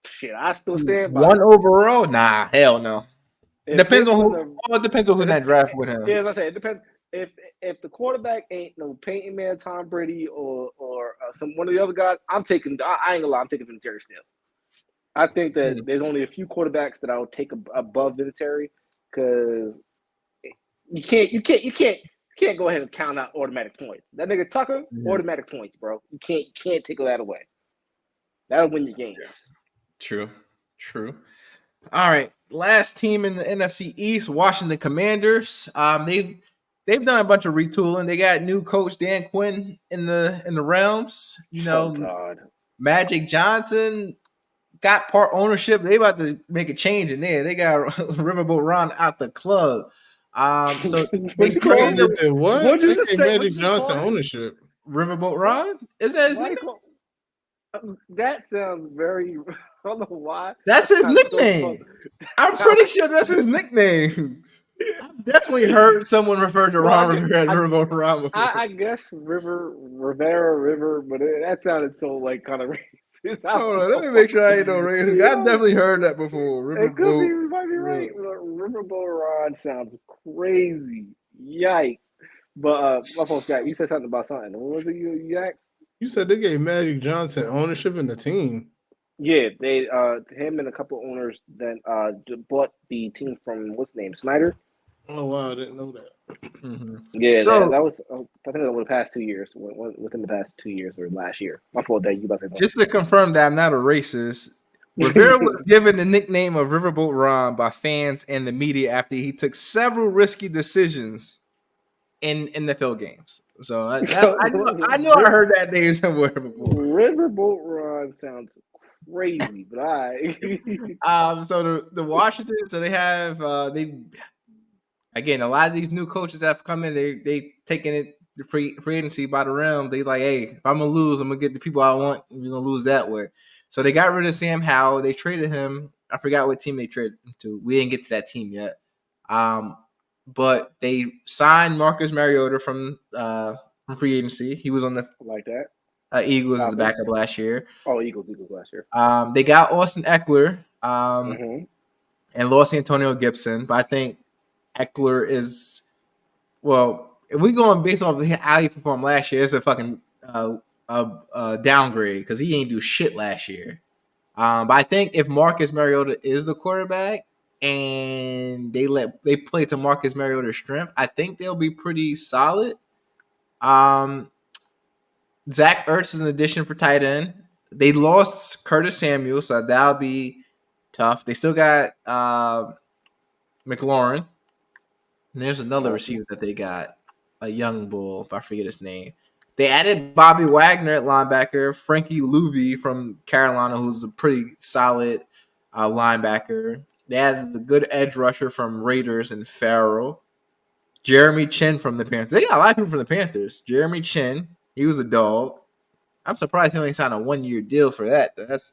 B: Shit, I still stand by
A: 1 overall. Nah, hell no. Depends on who. It depends on who that draft with him.
B: Yeah, as I said, it depends. If the quarterback ain't no Peyton Man, Tom Brady, or one of the other guys, I ain't gonna lie, I'm taking Vinatieri still. I think that there's only a few quarterbacks that I would take above Vinatieri, because you can't go ahead and count out automatic points. That nigga Tucker, automatic points, bro. You can't take that away. That'll win your games.
A: True. All right, last team in the NFC East, Washington Commanders. They've done a bunch of retooling. They got new coach Dan Quinn in the realms. Magic Johnson got part ownership. They about to make a change in there. They got Riverboat Ron out the club. So they traded
C: what?
B: What'd you just say?
C: Magic Johnson ownership.
A: Riverboat Ron? Is that his nickname?
B: That sounds very. I don't know why.
A: That's his nickname. I'm pretty sure that's his nickname. I've definitely heard someone refer to Ron Rivera as Riverboat Ron before.
B: I guess River, but that sounded so like kind of
A: Hold on, let me make sure I ain't no racist. I definitely heard that before.
B: It could be.
A: Riverboat.
B: You might be right. Riverboat Ron sounds crazy. Yikes! But my folks got. You said something about something. What was it you asked?
C: You said they gave Magic Johnson ownership in the team.
B: Yeah, they him and a couple owners then bought the team from what's his name, Snyder.
C: Oh wow, I didn't know that.
A: Mm-hmm.
B: Yeah,
A: So
B: that was I think over the past 2 years, within the past 2 years or last year. My fault. That you about to say
A: just to confirm that I'm not a racist, Rivera was given the nickname of Riverboat Ron by fans and the media after he took several risky decisions in NFL games. So I know I heard that name somewhere before.
B: Riverboat Ron sounds crazy, but
A: So the Washington, so they have they again a lot of these new coaches that have come in. They taking it the free agency by the rim. They like, hey, if I'm gonna lose, I'm gonna get the people I want. And we're gonna lose that way. So they got rid of Sam Howell. They traded him. I forgot what team they traded him to. We didn't get to that team yet. But they signed Marcus Mariota from free agency. He was on the
B: like that.
A: Eagles as a backup last year.
B: Oh, Eagles last year.
A: They got Austin Eckler and lost Antonio Gibson, but I think Eckler is if we going based off how he performed last year, it's a fucking downgrade because he ain't do shit last year. But I think if Marcus Mariota is the quarterback and they play to Marcus Mariota's strength, I think they'll be pretty solid. Zach Ertz is an addition for tight end. They lost Curtis Samuel, so that'll be tough. They still got McLaurin. And there's another receiver that they got, a young bull, if I forget his name. They added Bobby Wagner at linebacker, Frankie Louvi from Carolina, who's a pretty solid linebacker. They added the good edge rusher from Raiders and Farrell. Jeremy Chin from the Panthers. They got a lot of people from the Panthers. Jeremy Chin, he was a dog. I'm surprised he only signed a 1-year deal for that. That's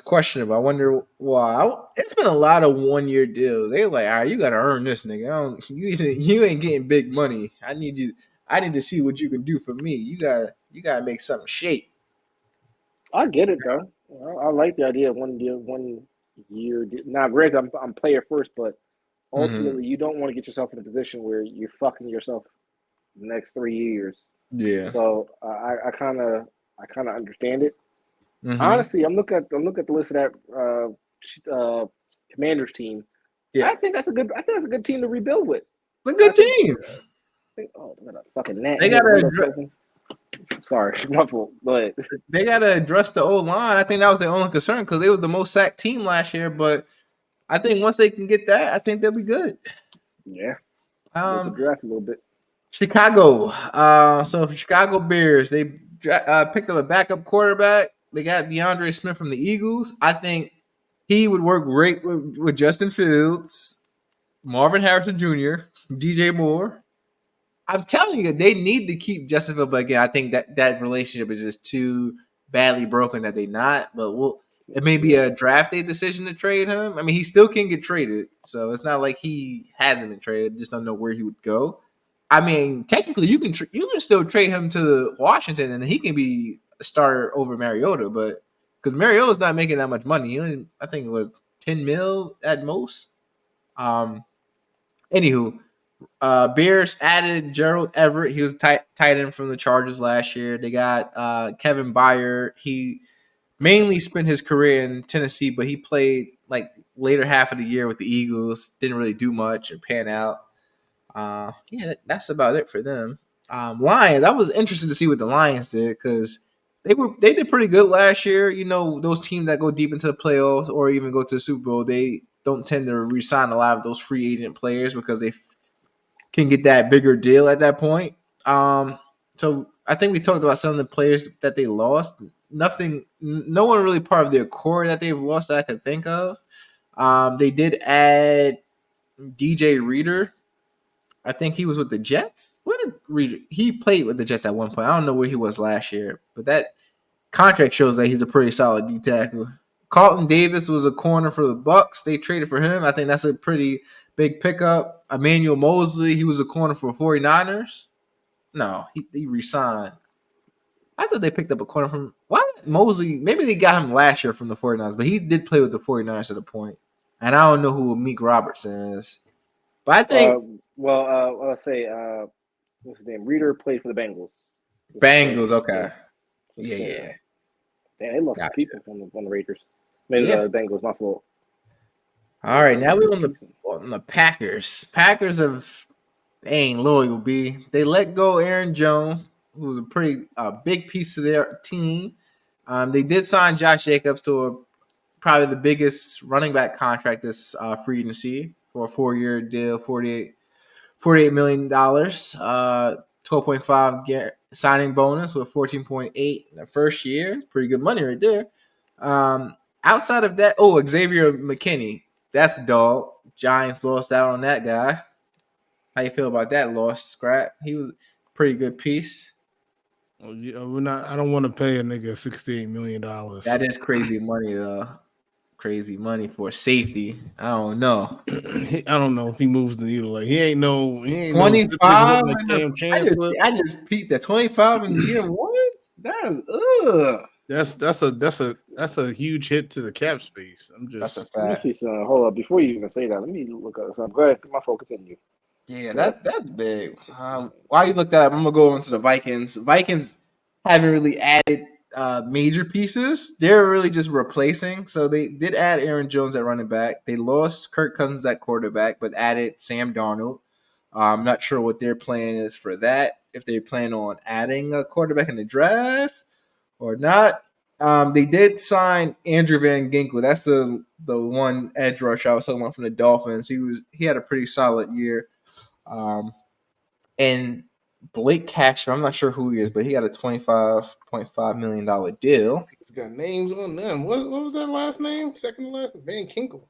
A: questionable. I wonder why. It's been a lot of 1-year deals. They like, all right, you got to earn this, nigga. You ain't getting big money. I need to see what you can do for me. You gotta make something shake.
B: I get it though. I like the idea of 1 year. Now, granted, I'm player first, but ultimately, you don't want to get yourself in a position where you're fucking yourself the next 3 years.
A: Yeah.
B: So I kind of understand it.
A: Mm-hmm.
B: Honestly, I'm looking at the list of that Commanders team.
A: Yeah.
B: I think that's a good team to rebuild with.
A: It's a good team.
B: They got a fucking net.
A: They gotta
B: sorry, my fault. But
A: they gotta address the O-line. I think that was their only concern because they were the most sacked team last year. But I think once they can get that, I think they'll be good.
B: Yeah. Draft a little bit.
A: Chicago. So for Chicago Bears, they picked up a backup quarterback. They got DeAndre Smith from the Eagles. I think he would work great with Justin Fields, Marvin Harrison Jr., DJ Moore. I'm telling you, they need to keep Justin Fields, but again, I think that relationship is just too badly broken that they not. But it may be a draft day decision to trade him. I mean, he still can get traded, so it's not like he hasn't been traded. Just don't know where he would go. I mean, technically, you can still trade him to Washington, and he can be a starter over Mariota. But because Mariota's not making that much money, I think it was $10 million at most. Anywho. Bears added Gerald Everett. He was tight end from the Chargers last year. They got Kevin Byard. He mainly spent his career in Tennessee, but he played like later half of the year with the Eagles. Didn't really do much or pan out. That's about it for them. Lions. I was interested to see what the Lions did because they did pretty good last year. You know, those teams that go deep into the playoffs or even go to the Super Bowl, they don't tend to re-sign a lot of those free agent players because they can get that bigger deal at that point. So I think we talked about some of the players that they lost. No one really part of their core that they've lost that I could think of. They did add DJ Reader. I think he was with the Jets. Where did Reader? He played with the Jets at one point. I don't know where he was last year, but that contract shows that he's a pretty solid D tackle. Carlton Davis was a corner for the Bucks. They traded for him. I think that's a pretty big pickup. Emmanuel Mosley, he was a corner for 49ers. No, he re-signed. I thought they picked up a corner from Mosley. Maybe they got him last year from the 49ers, but he did play with the 49ers at a point. And I don't know who Meek Robertson is. But I think
B: I'll say what's his name? Reader played for the Bengals.
A: Bengals, okay. Yeah.
B: Damn, they lost some
A: Gotcha.
B: people on the Raiders. Maybe
A: Yeah.
B: the Bengals, my fault.
A: All right, now we're on the Packers. Packers they ain't loyal, B. They let go Aaron Jones, who was a pretty big piece of their team. They did sign Josh Jacobs to probably the biggest running back contract this free agency for a 4-year deal, $48 million, 12.5 signing bonus with 14.8 in the first year. Pretty good money right there. Outside of that, Xavier McKinney. That's a dog. Giants lost out on that guy. How you feel about that loss, Scrap? He was a pretty good piece.
C: Well, yeah, we're not. I don't want to pay a nigga $68 million.
A: That is crazy money, though. Crazy money for safety. I don't know.
C: I don't know if he moves the needle. Like he ain't no
A: 25.
C: Like Cam
A: I
C: Chancellor.
A: just peeked at 25 in year one.
C: That's a huge hit to the cap space.
A: That's a
B: Let me
A: fact.
B: see some. Hold up, before you even say that, let me look up something. Go ahead, my fault. Continue.
A: Yeah, that's big. While you look that up, I'm gonna go into the Vikings. Vikings haven't really added major pieces. They're really just replacing. So they did add Aaron Jones at running back. They lost Kirk Cousins at quarterback, but added Sam Darnold. I'm not sure what their plan is for that. If they plan on adding a quarterback in the draft or not. They did sign Andrew Van Ginkel. That's the one edge rush I was talking about from the Dolphins. He had a pretty solid year. And Blake Cashman, I'm not sure who he is, but he got a $25.5 million deal.
C: He's got names on them. What was that last name? Second to last? Van Kinkle.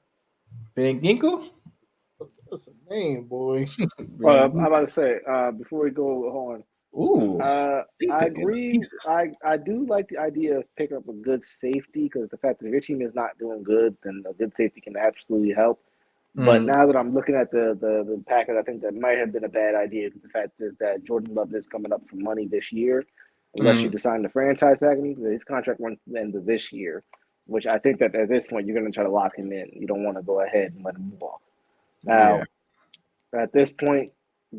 A: Van Ginkel?
C: That's a name, boy.
B: I'm about to say before we go on.
A: Ooh,
B: I agree. I do like the idea of picking up a good safety because the fact that if your team is not doing good, then a good safety can absolutely help. But now that I'm looking at the Packers, I think that might have been a bad idea because the fact is that Jordan Love is coming up for money this year, unless you decide to franchise tag him. His contract runs to the end of this year, which I think that at this point you're going to try to lock him in. You don't want to go ahead and let him move off. Now, at this point,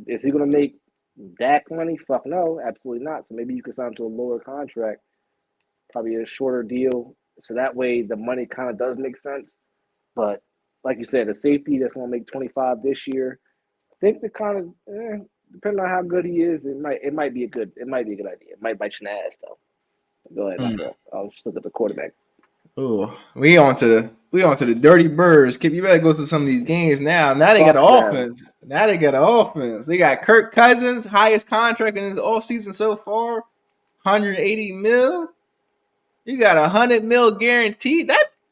B: is he going to make Dak money? Fuck no, absolutely not. So maybe you could sign him to a lower contract, probably a shorter deal, so that way the money kind of does make sense. But like you said, a safety that's going to make 25 this year, I think the kind of depending on how good he is, it might be a good idea. It might bite you in the ass though. Go ahead, I'll just look at the quarterback.
A: Oh, we on to the Dirty Birds. Kip, you better go to some of these games now. Now they got an offense. Now they got an offense. They got Kirk Cousins, highest contract in his all season so far, 180 mil. You got $100 mil guaranteed.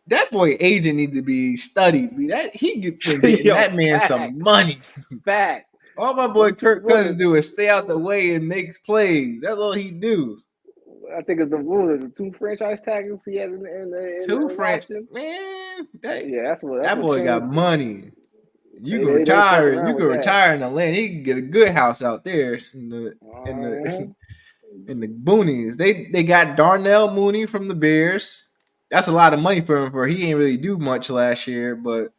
A: That boy agent need to be studied. That man some money.
B: Fact.
A: All my boy Kirk Cousins do is stay out the way and make plays. That's all he do.
B: I think it's the 2 franchise tags he has in
A: two
B: Washington.
A: Man,
B: that's what
A: that boy got money. You can
B: retire
A: retire in the land. He can get a good house out there in the boonies. They got Darnell Mooney from the Bears. That's a lot of money for him. He ain't really do much last year, but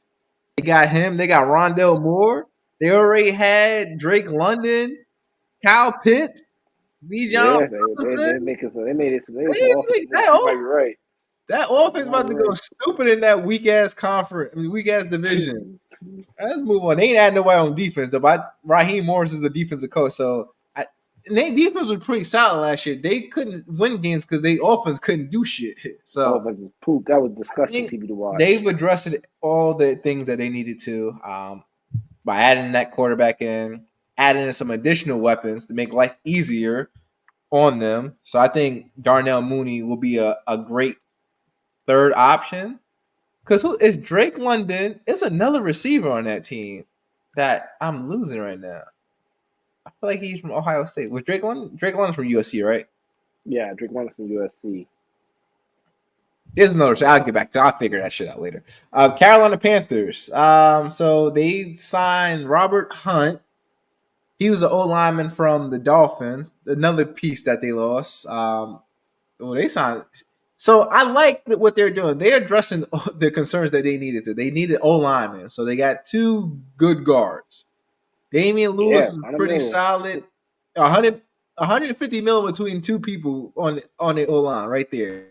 A: they got him. They got Rondell Moore. They already had Drake London, Kyle Pitts, Bijan.
B: They made it. You might be right.
A: That offense about to go stupid in that weak ass division. Let's move on. They ain't adding nobody on defense though. But Raheem Morris is the defensive coach, so their defense was pretty solid last year. They couldn't win games because their offense couldn't do shit. So
B: poop. That was disgusting TV to watch.
A: They've addressed all the things that they needed to by adding that quarterback in, adding in some additional weapons to make life easier on them. So I think Darnell Mooney will be a great third option. Because who is Drake London? It's another receiver on that team that I'm losing right now. I feel like he's from Ohio State. Was Drake London? Drake London's from USC, right?
B: Yeah, Drake London's from USC.
A: There's another. So I'll get back to. I'll figure that shit out later. Carolina Panthers. So they signed Robert Hunt. He was an O lineman from the Dolphins. Another piece that they lost. Well, they signed. So I like what they're doing. They're addressing the concerns that they needed to. They needed O linemen, so they got 2 good guards. Damian Lewis
B: Yeah,
A: is
B: 100
A: pretty
B: mil.
A: solid. 150 mil between 2 people on the O line right there.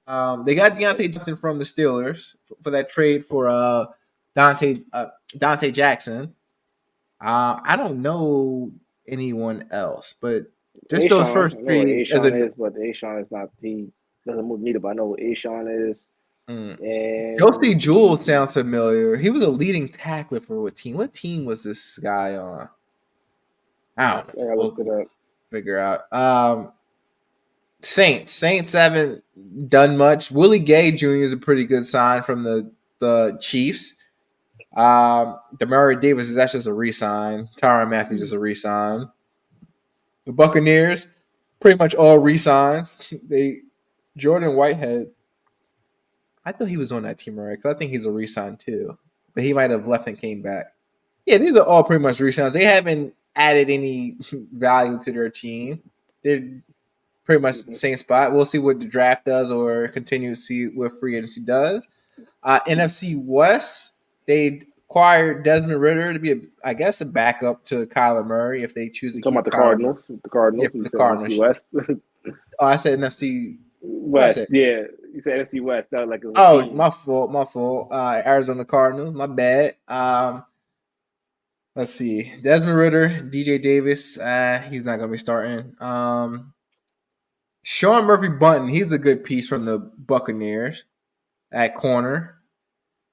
A: They got Deontay Johnson from the Steelers for that trade for Dante Jackson. I don't know anyone else, but just those
B: Ashawn,
A: first
B: I know what
A: 3 as a
B: Ashawn is, but Ashawn is not. He doesn't move neither. But I know what Ashawn is,
A: mm. Josie
B: and
A: Jewell sounds familiar. He was a leading tackler for what team? What team was this guy on? I don't know.
B: I gotta look it
A: We'll
B: up.
A: figure out. Saints haven't done much. Willie Gay Jr. is a pretty good sign from the Chiefs. Demario Davis is actually just a re-sign. Tyrann Matthews is a re-sign. The Buccaneers, pretty much all re-signs. Jordan Whitehead, I thought he was on that team already because I think he's a re-sign too. But he might have left and came back. Yeah, these are all pretty much re-signs. They haven't added any value to their team. They're pretty much the same spot. We'll see what the draft does or continue to see what free agency does. NFC West, they acquired Desmond Ritter to be, I guess, a backup to Kyler Murray if they choose
B: I'm
A: to
B: talking
A: keep
B: about the
A: Kyler Murray.
B: Cardinals. The Cardinals.
A: Yeah,
B: You
A: the
B: said NFC
A: Cardinals.
B: West.
A: Oh, I said NFC. What I
B: West.
A: said?
B: Yeah, you said NFC West. That was like a
A: Oh,
B: team.
A: my fault. Arizona Cardinals, my bad. Let's see. Desmond Ritter, DJ Davis, he's not gonna be starting. Sean Murphy Bunton, he's a good piece from the Buccaneers at corner.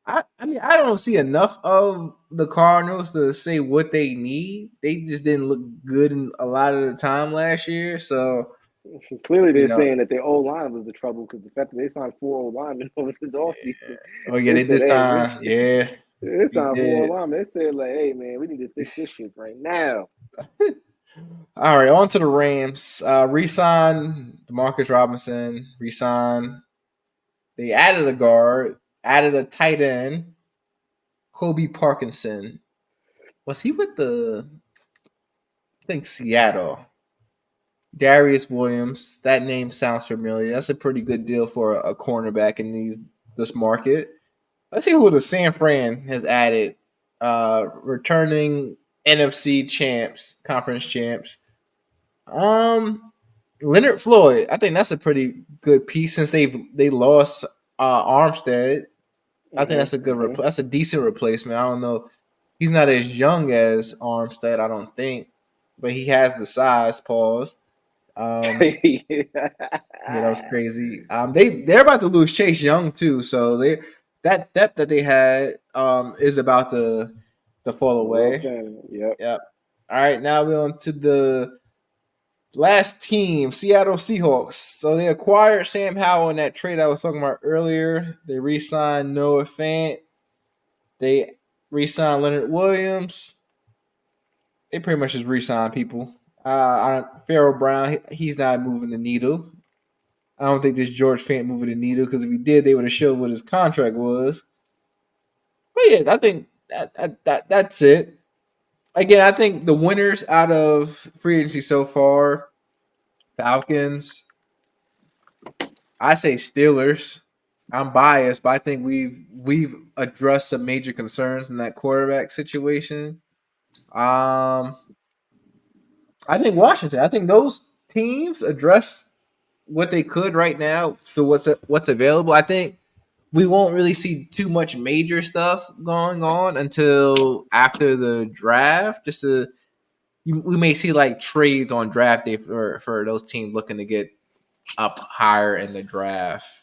A: I mean, I don't see enough of the Cardinals to say what they need. They just didn't look good in a lot of the time last year. So,
B: Clearly,
A: you
B: they're
A: know,
B: saying that their O line was the trouble because the fact that they signed 4 O linemen over this offseason.
A: oh yeah,
B: They
A: they
B: said,
A: this
B: "Hey,
A: time, yeah,
B: they
A: we
B: signed 4 O
A: did.
B: linemen." They said, "Like, hey, man, we need to fix this shit right now."
A: All right, on to the Rams. Resign Demarcus Robinson. Resign. They added a guard, added a tight end, Kobe Parkinson. Was he with I think Seattle? Darius Williams. That name sounds familiar. That's a pretty good deal for a cornerback in this market. Let's see who the San Fran has added. Returning NFC champs, conference champs. Leonard Floyd. I think that's a pretty good piece since they lost Armstead. I think that's a good. That's a decent replacement. I don't know. He's not as young as Armstead, I don't think, but he has the size. Pause. Yeah, that was crazy. They're about to lose Chase Young too, so that depth that they had is about to fall away.
B: Yep.
A: Yep. All right, now we're on to the last team, Seattle Seahawks. So they acquired Sam Howell in that trade I was talking about earlier. They re-signed Noah Fant. They re-signed Leonard Williams. They pretty much just re-signed people. Pharaoh Brown, he's not moving the needle. I don't think this George Fant moving the needle because if he did, they would have showed what his contract was. But yeah, I think that's it. Again, I think the winners out of free agency so far, Falcons. I say Steelers. I'm biased, but I think we've addressed some major concerns in that quarterback situation. I think Washington. I think those teams address what they could right now. So what's available? I think we won't really see too much major stuff going on until after the draft. We may see like trades on draft day for those teams looking to get up higher in the draft.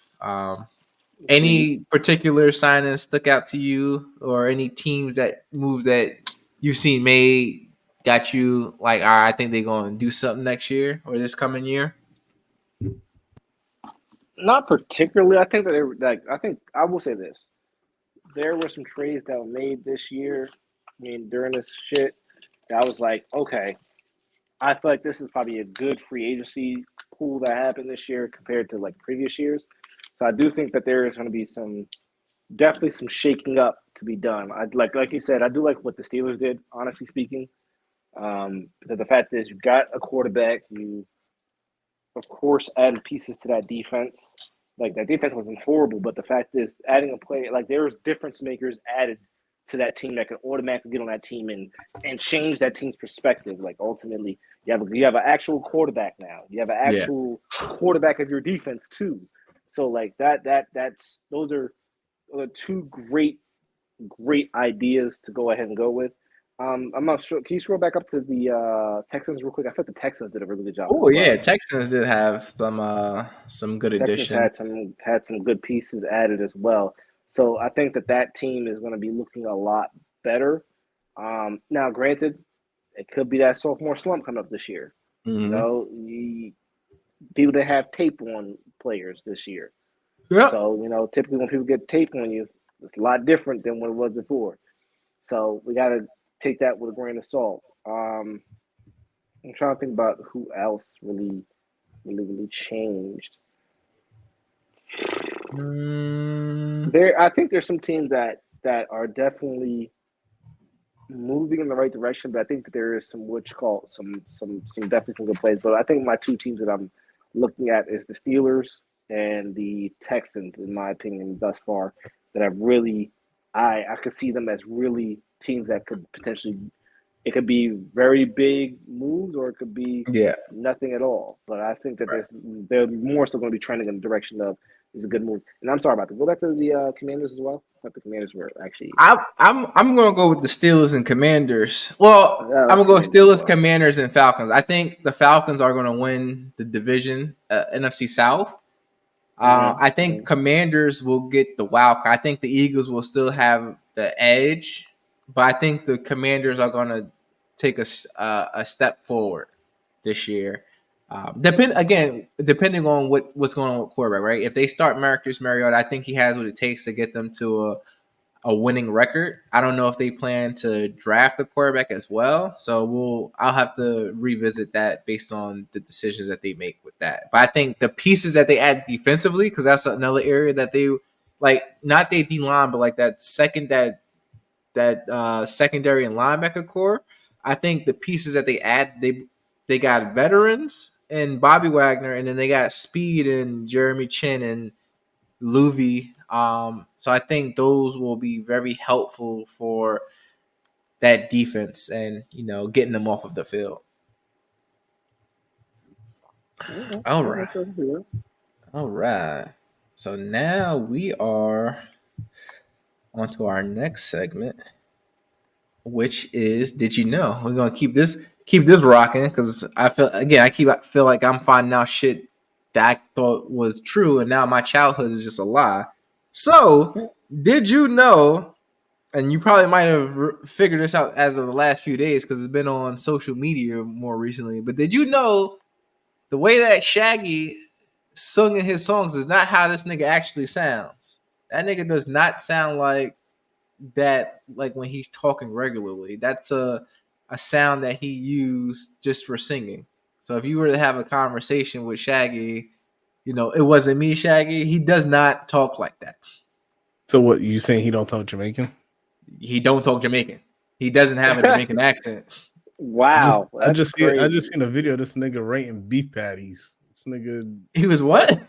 A: Any particular signings stuck out to you, or any teams that moves that you've seen made got you like, all right, I think they're going to do something next year or this coming year?
B: Not particularly. I think that I think I will say this: there were some trades that were made this year. I mean, during this shit, that was like, okay, I feel like this is probably a good free agency pool that happened this year compared to like previous years. So I do think that there is going to be definitely some shaking up to be done. I like you said, I do like what the Steelers did, honestly speaking. The fact is, you got a quarterback. You of course, adding pieces to that defense. Like that defense wasn't horrible, but the fact is, adding a player like there's difference makers added to that team that can automatically get on that team and change that team's perspective. Like ultimately, you have an actual quarterback now. You have an actual quarterback of your defense too. So like that's those are two great ideas to go ahead and go with. I'm not sure. Can you scroll back up to the Texans real quick? I thought the Texans did a really good job.
A: Oh yeah, Texans did have some good additions.
B: Texans had some good pieces added as well. So I think that team is going to be looking a lot better. Now, granted, it could be that sophomore slump coming up this year.
A: Mm-hmm.
B: You know, people that have tape on players this year.
A: Yep.
B: So typically when people get tape on you, it's a lot different than what it was before. So we got to take that with a grain of salt. I'm trying to think about who else really changed. I think there's some teams that are definitely moving in the right direction, but I think that there is some definitely some good plays. But I think my two teams that I'm looking at is the Steelers and the Texans, in my opinion, thus far, that have really I could see them as really teams that could potentially, it could be very big moves or it could be nothing at all. But I think that they're more so going to be trending in the direction of is a good move. And I'm sorry about that. Go back to the Commanders as well. I thought the Commanders were actually.
A: I'm going to go with the Steelers and Commanders. Well, I'm going to go with Steelers, Commanders, and Falcons. I think the Falcons are going to win the division, NFC South. I think Commanders will get the wild card. I think the Eagles will still have the edge, but I think the Commanders are going to take a step forward this year. Depending on what's going on with quarterback, right? If they start Marcus Mariota, I think he has what it takes to get them to a winning record. I don't know if they plan to draft a quarterback as well, so I'll have to revisit that based on the decisions that they make with that. But I think the pieces that they add defensively, because that's another area that they like, not their D line, but like that secondary and linebacker core. I think the pieces that they add, they got veterans and Bobby Wagner, and then they got speed and Jeremy Chin and Louvie. So I think those will be very helpful for that defense and getting them off of the field. All right. So now we are on to our next segment, which is Did You Know? We're gonna keep this rocking because I feel like I'm finding out shit that I thought was true, and now my childhood is just a lie. So, did you know? And you probably might have figured this out as of the last few days because it's been on social media more recently. But did you know the way that Shaggy sung in his songs is not how this nigga actually sounds? That nigga does not sound like that, like when he's talking regularly. That's a sound that he used just for singing. So if you were to have a conversation with Shaggy, it wasn't me, Shaggy. He does not talk like that.
C: So what, you saying he don't talk Jamaican?
A: He don't talk Jamaican. He doesn't have a Jamaican accent.
B: Wow.
C: I just seen a video of this nigga rating beef patties. This nigga,
A: he was what?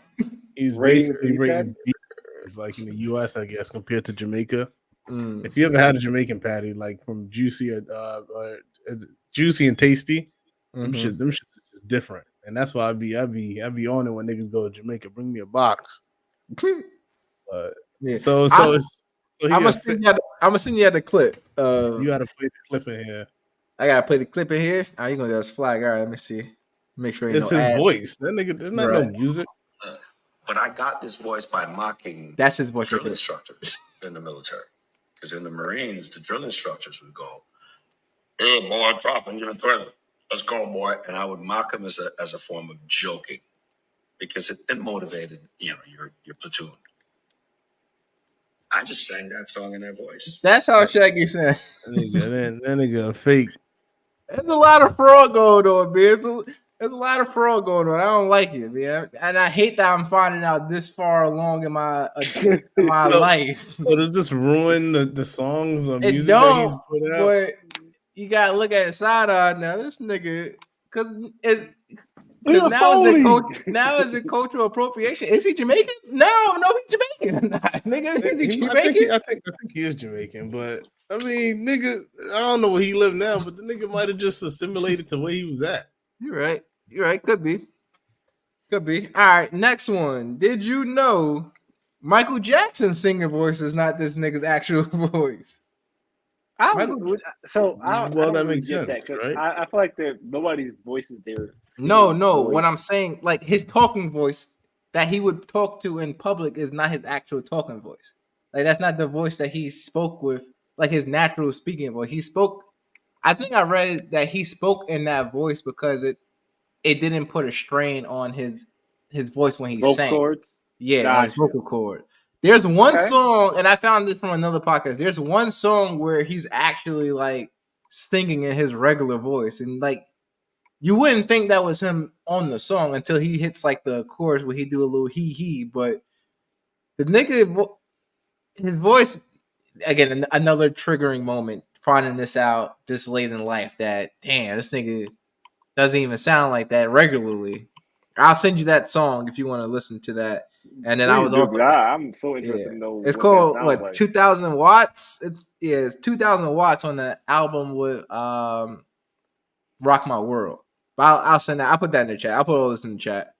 C: He was basically rating beef patties, like in the US, I guess, compared to Jamaica. If you ever had a Jamaican patty, like from Juicy, Juicy and Tasty, them shits is just different, and that's why I be on it when niggas go to Jamaica. Bring me a box. So I'm
A: gonna send you the clip.
C: You gotta play the clip in here.
A: I gotta play the clip in here. Oh, you gonna just flag? All right, let me see. Make sure
C: it's his voice. That nigga, there's not no music.
D: But I got this voice by mocking.
A: That's his voice.
D: Drill instructors in the military, because in the Marines, the drill instructors would go, "Hey, boy, drop into the toilet. Let's go, boy." And I would mock him as a form of joking, because it motivated your platoon. I just sang that song in that voice.
A: That's how Shaggy says.
C: That nigga fake.
A: There's a lot of fraud going on, man. There's a lot of fraud going on. I don't like it, man. And I hate that I'm finding out this far along in my life.
C: So does this ruin the songs or music
A: that he's
C: put out?
A: But you gotta look at it side eye now. This nigga, because Because
B: a
A: now is it cultural appropriation? Is he Jamaican? No, he's Jamaican. Nigga, is he Jamaican?
C: I think he is Jamaican, but I mean, nigga, I don't know where he live now, but the nigga might have just assimilated to where he was at.
A: You're right. Could be. All right, next one. Did you know Michael Jackson's singer voice is not this nigga's actual voice?
B: I
A: Michael-
B: don't, so I don't,
C: Well,
B: I don't
C: that
B: really
C: makes
B: get
C: sense,
B: that, 'cause
C: right?
B: I feel like nobody's voice is there.
A: No.
B: Voice.
A: What I'm saying, like his talking voice that he would talk to in public is not his actual talking voice. Like that's not the voice that he spoke with, like his natural speaking voice. He spoke. I think I read that he spoke in that voice because it didn't put a strain on his voice when he
B: Vocal
A: sang.
B: cords.
A: Yeah, on his
B: Gotcha.
A: vocal cord. There's one
B: Okay.
A: song, and I found this from another podcast. There's one song where he's actually like singing in his regular voice, and like you wouldn't think that was him on the song until he hits like the chorus where he do a little he. But the nigga, his voice again, another triggering moment. Finding this out this late in life that damn, this nigga doesn't even sound like that regularly. I'll send you that song if you want to listen to that. And then I was
B: Please do,
A: also
B: 'cause I'm so interested to know
A: it's
B: what
A: called
B: that sounds
A: what
B: like.
A: 2000 watts. It's 2000 watts on the album with Rock My World. But I'll send that. I'll put that in the chat. I'll put all this in the chat.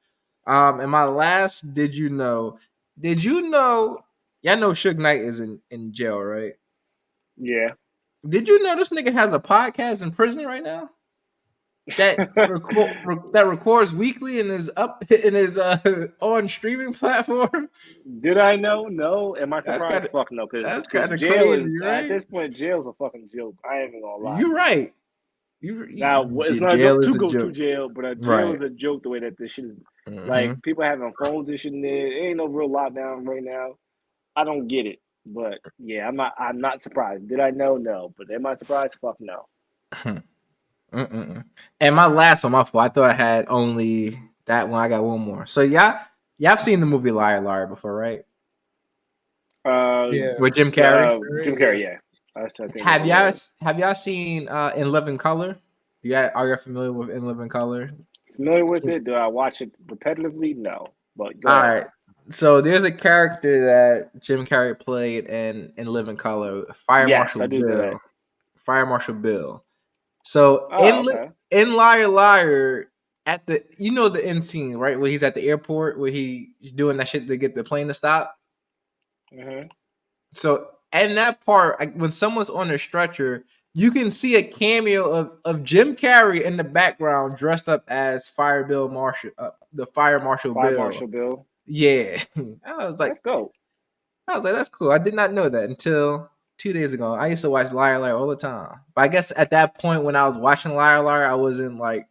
A: And my last, did you know? Y'all know Suge Knight is in jail, right?
B: Yeah.
A: Did you know this nigga has a podcast in prison right now? That that records weekly and is up in his on streaming platform.
B: Did I know? No. Am I
A: That's
B: surprised?
A: kinda-
B: Fuck no.
A: that's
B: Because
A: kinda
B: jail
A: crazy,
B: is
A: right?
B: at this point, jail's a fucking joke. I ain't even gonna lie.
A: You're right.
B: Now it's not a
A: jail
B: joke
A: is
B: to
A: a
B: go to
A: joke.
B: jail, but a jail
A: Right.
B: is a joke. The way that this shit is,
A: Mhm.
B: like people having phones and shit in there. It ain't no real lockdown right now. I don't get it, but yeah, I'm not surprised. Did I know? No, but am I surprised? Fuck no.
A: Mm-mm. And my last one, my fault. I thought I had only that one. I got one more. So y'all have seen the movie Liar Liar before, right?
C: Yeah.
A: With Jim Carrey.
B: Jim Carrey, yeah. I think
A: Have
B: it was.
A: y'all seen In Living Color? Are you familiar with In Living Color?
B: Familiar with it? Do I watch it repetitively? No. But go
A: All
B: ahead.
A: right. So there's a character that Jim Carrey played in Living Color, Fire
B: Yes,
A: Marshal
B: I do know
A: Bill.
B: that.
A: Fire Marshal Bill. So
B: Oh, okay.
A: in Liar Liar, at the the end scene, right, where he's at the airport where he's doing that shit to get the plane to stop.
B: Mm-hmm.
A: So in that part, when someone's on a stretcher, you can see a cameo of Jim Carrey in the background, dressed up as Fire Bill Marshal, the Fire Marshal
B: Fire
A: Bill.
B: Marshal Bill.
A: Yeah, I was like,
B: Let's go.
A: that's cool. I did not know that until 2 days ago. I used to watch Liar Liar all the time, but I guess at that point when I was watching Liar Liar, I wasn't like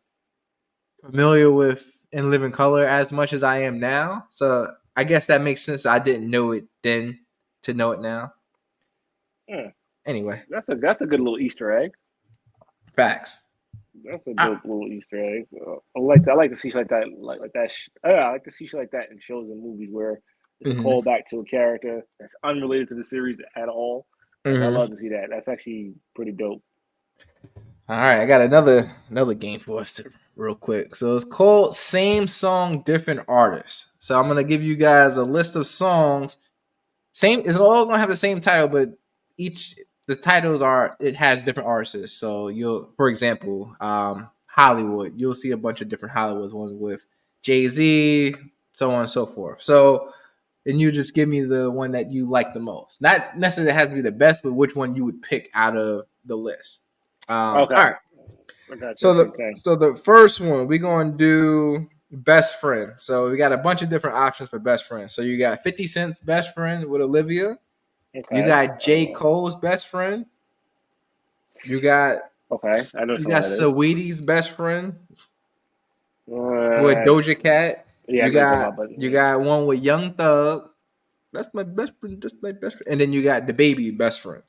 A: familiar with In Living Color as much as I am now. So I guess that makes sense. I didn't know it then to know it now. Anyway,
B: That's a good little Easter egg.
A: facts.
B: That's a dope little Easter egg. I like to see shit like that, like that. I like to see shit like that in shows and movies where it's a callback to a character that's unrelated to the series at all. Like, I love to see that. That's actually pretty dope.
A: All right, I got another game for us real quick. So it's called Same Song, Different Artists. So I'm gonna give you guys a list of songs. It's all gonna have the same title, but the titles has different artists. So for example, Hollywood, you'll see a bunch of different Hollywoods, ones with Jay-Z, so on and so forth. So and you just give me the one that you like the most. Not necessarily has to be the best, but which one you would pick out of the list.
B: Okay.
A: All right.
B: Okay.
A: So the first one we're gonna do Best Friend. So we got a bunch of different options for Best Friend. So you got 50 Cent's Best Friend with Olivia.
B: Okay.
A: You got J. Cole's Best Friend. You got
B: I know
A: you got Saweetie's Best Friend
B: with
A: Doja Cat.
B: Yeah,
A: you got one with Young Thug. That's my best friend. That's my best friend. And then you got the baby Best Friend.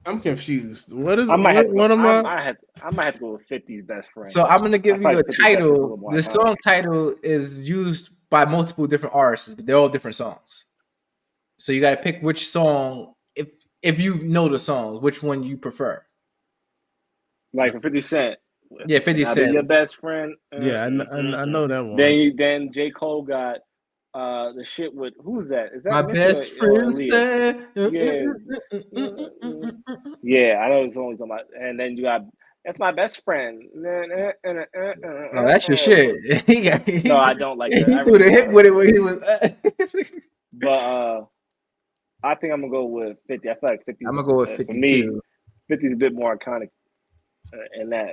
C: I'm confused. What is
B: I might
C: I
B: have to go with 50's Best Friend.
A: So I'm gonna give you a title. The
B: iconic.
A: song title is used by multiple different artists, but they're all different songs. So you got to pick which song, if you know the songs, which one you prefer.
B: Like for 50 Cent,
A: Yeah, 50
B: Can I be
A: Cent.
B: your best friend?
C: Yeah, I know that one.
B: Then J. Cole got the shit with who's that? Is that
A: My
B: Missy
A: best
B: or
A: friend
B: Aaliyah?
A: said.
B: Yeah, I know it's only talking about. And then you got that's my best friend. No,
A: Oh, that's your shit.
B: I don't like
A: He
B: that. I
A: threw
B: really
A: the hip
B: don't.
A: with it when he was.
B: But I think I'm gonna go with 50. I feel like 50.
A: I'm gonna go with
B: For me,
A: 52.
B: 50 is a bit more iconic in that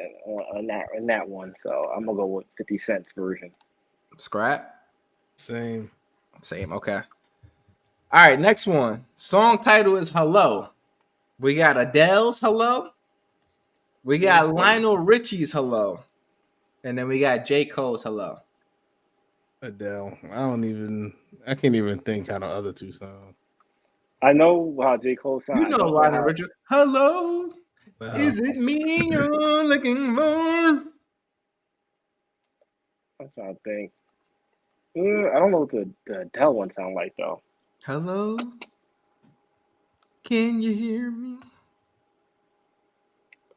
B: one. So I'm gonna go with 50 Cent's version.
A: Scrap.
C: Same.
A: Okay. All right, next one. Song title is Hello. We got Adele's Hello. We got Lionel Richie's Hello. And then we got J. Cole's Hello.
C: Adele. I can't even think how the other two sound.
B: I know how J. Cole sounds.
A: You know Lionel Richie. Hello. Is it me you're looking for?
B: I'm trying to think. I don't know what the Adele one sound like though.
A: Hello. Can you hear me?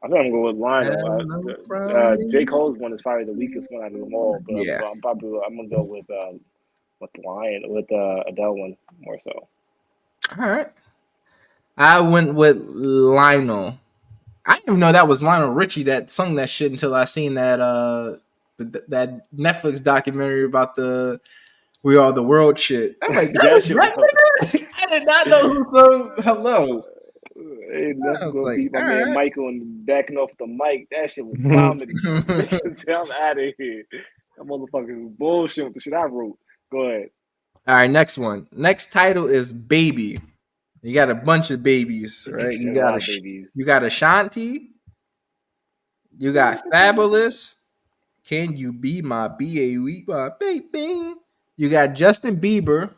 B: I think I'm going with Lionel. J. Cole's one is probably the weakest one out of them all, but
A: Yeah.
B: I'm gonna go with Adele one more so.
A: All right. I went with Lionel. I didn't even know that was Lionel Richie that sung that shit until I seen that that Netflix documentary about the We Are the World shit. I'm like, that shit I did not know who sung Hello.
B: Hey, nothing gonna beat my
A: all
B: man
A: right.
B: Michael and backing off the mic. That shit was comedy. I'm out of here. That motherfucker was bullshit with the shit I wrote. Go ahead.
A: All right, next one. Next title is Baby. You got a bunch of babies, right? You got
B: babies.
A: You got Ashanti. You got Fabulous. Can You Be My baby? You got Justin Bieber.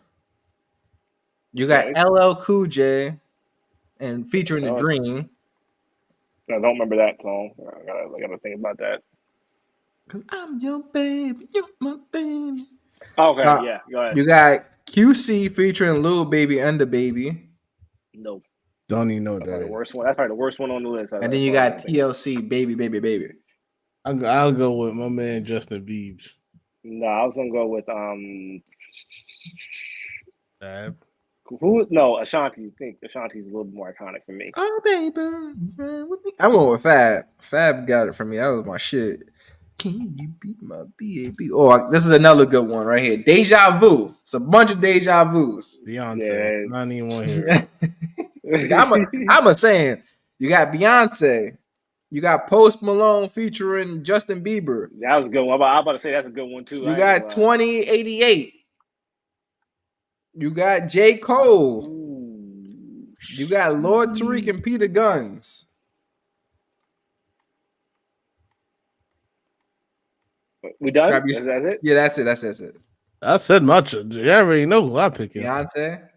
A: You got LL Cool J, and featuring The Dream.
B: I don't remember that song. I gotta think about that.
A: Cause I'm your baby, you're my baby.
B: Okay, yeah, go ahead.
A: You got QC featuring Lil Baby and the Baby.
B: No.
C: Don't even know what
B: that is. The worst one. That's probably the worst one on the list.
A: And then you got TLC, Baby, Baby, Baby.
C: I'll go with my man Justin Biebs.
B: No, I was gonna go with
C: Fab.
B: Who? No, Ashanti. I think Ashanti's a little bit more iconic for me.
A: Oh, baby. I'm going with Fab. Fab got it from me. That was my shit. Can you be my BAB? Oh, this is another good one right here. Deja Vu. It's a bunch of Deja Vus.
C: Beyonce. Yeah. Not even one here.
A: I'm a saying. You got Beyonce. You got Post Malone featuring Justin Bieber.
B: That was a good one. I'm about to say that's a good one too.
A: You got 2088. You got J. Cole. Ooh. You got Lord Tariq and Peter Guns.
B: We done? Is that it?
A: Yeah, that's it.
C: I said much. You already know who I pick.
A: Beyonce.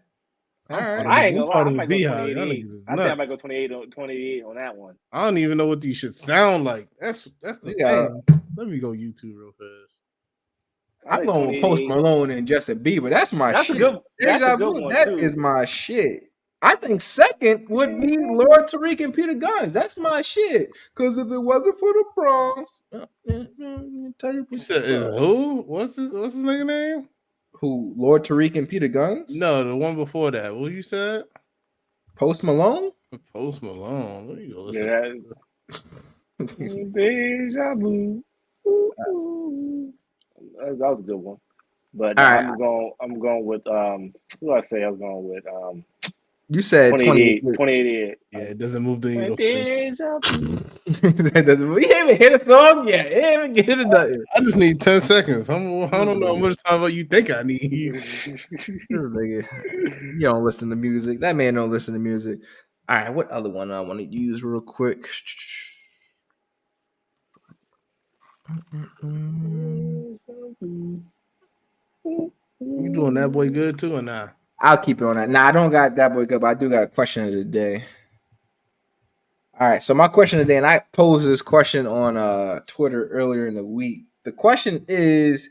B: All right. I ain't gonna lie. I might go 28. I think I might go 28 on that one.
C: I don't even know what these should sound like. That's the thing. Let me go YouTube real fast.
A: I'm going with Post Malone and Justin Bieber. That's my shit.
B: That's a good one.
A: That is my shit. I think second would be Lord Tariq and Peter Guns. That's my shit. Because if it wasn't for the Bronx,
C: tell you who? What's his nigga name?
A: Who? Lord Tariq and Peter Guns?
C: No, the one before that. What you said?
A: Post Malone?
C: Post Malone. Let me go listen.
B: Yeah. Deja vu. That was a good one. But I'm going with who did I say I was going with?
A: You said
B: 28.
C: Yeah, it doesn't move the needle.
A: That doesn't. We haven't hit a song yet. It haven't hit it.
C: I just need 10 seconds. I don't know how much time you think I need.
A: You don't listen to music. That man don't listen to music. All right, what other one I want to use real quick?
C: You doing that boy good too or not?
A: I'll keep it on that. Nah, I don't got that boy good, but I do got a question of the day. All right, so my question of the day, and I posed this question on Twitter earlier in the week. The question is,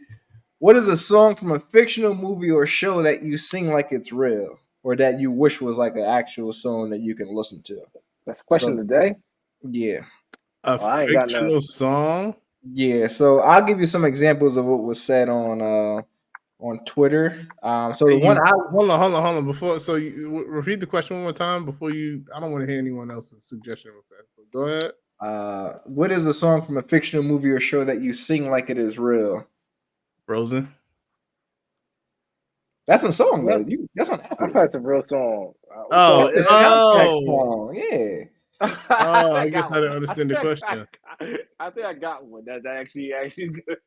A: what is a song from a fictional movie or show that you sing like it's real, or that you wish was like an actual song that you can listen to?
B: That's the question of the day?
A: Yeah.
C: A
B: I ain't got
C: fictional song.
A: Yeah, so I'll give you some examples of what was said on Twitter. So the one I
C: Hold on. Before, so repeat the question one more time before you. I don't want to hear anyone else's suggestion with that. But go ahead.
A: what is a song from a fictional movie or show that you sing like it is real?
C: Frozen.
A: That's a song though.
B: What?
A: That's on
B: I
A: Apple.
B: thought it's a real song.
C: Oh,
A: It's a soundtrack song. Yeah.
C: I guess I didn't understand the question.
B: I think I got one. That's actually good.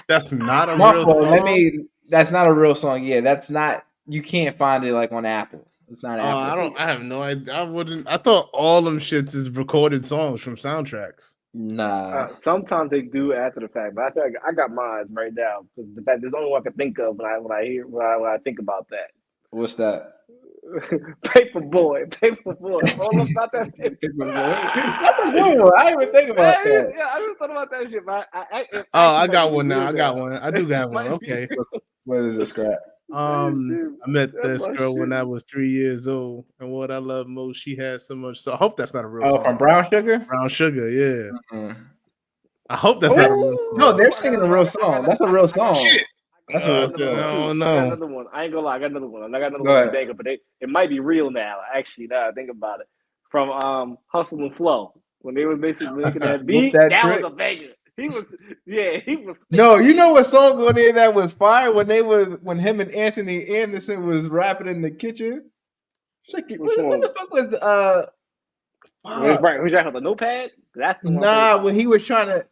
C: That's not a
A: My
C: real
A: fault.
C: song.
A: That's not a real song. Yeah, that's not. You can't find it like on Apple. It's not Apple.
C: I don't. I have no idea. I wouldn't. I thought all them shits is recorded songs from soundtracks.
A: Nah.
B: Sometimes they do after the fact, but I think I got mine right now because the fact there's only one I can think of when I think about that.
A: What's that?
B: Paperboy. All about that
A: Paperboy. That's a good one. I didn't even think about that.
B: Yeah, I just thought about that shit. But
C: I got one now. I got one. I do got one. Okay.
A: What is this crap?
C: I met
B: That's
C: this
B: my
C: girl
B: shit.
C: when I was 3 years old, and what I love most, she had so much. So I hope that's not a real
A: Oh,
C: song.
A: from Brown Sugar?
C: Brown Sugar, yeah.
A: Mm-mm.
C: I hope that's not a real song.
A: No, they're singing a real song. That's a real song.
C: Shit.
A: That's a real
C: I don't
A: song.
C: know.
B: I got another one. I ain't gonna lie. I got another one. I got another
A: Go
B: one
A: ahead.
B: banger, but it might be real now. Actually, now I think about it. From Hustle and Flow when they was basically making that beat.
A: that
B: That
A: trick.
B: was a banger. He was.
A: No, you know what song on there that was fire when him and Anthony Anderson was rapping in the kitchen? What the fuck was
B: Right, who's that? The Notepad? That's the one.
A: Nah, when he was trying to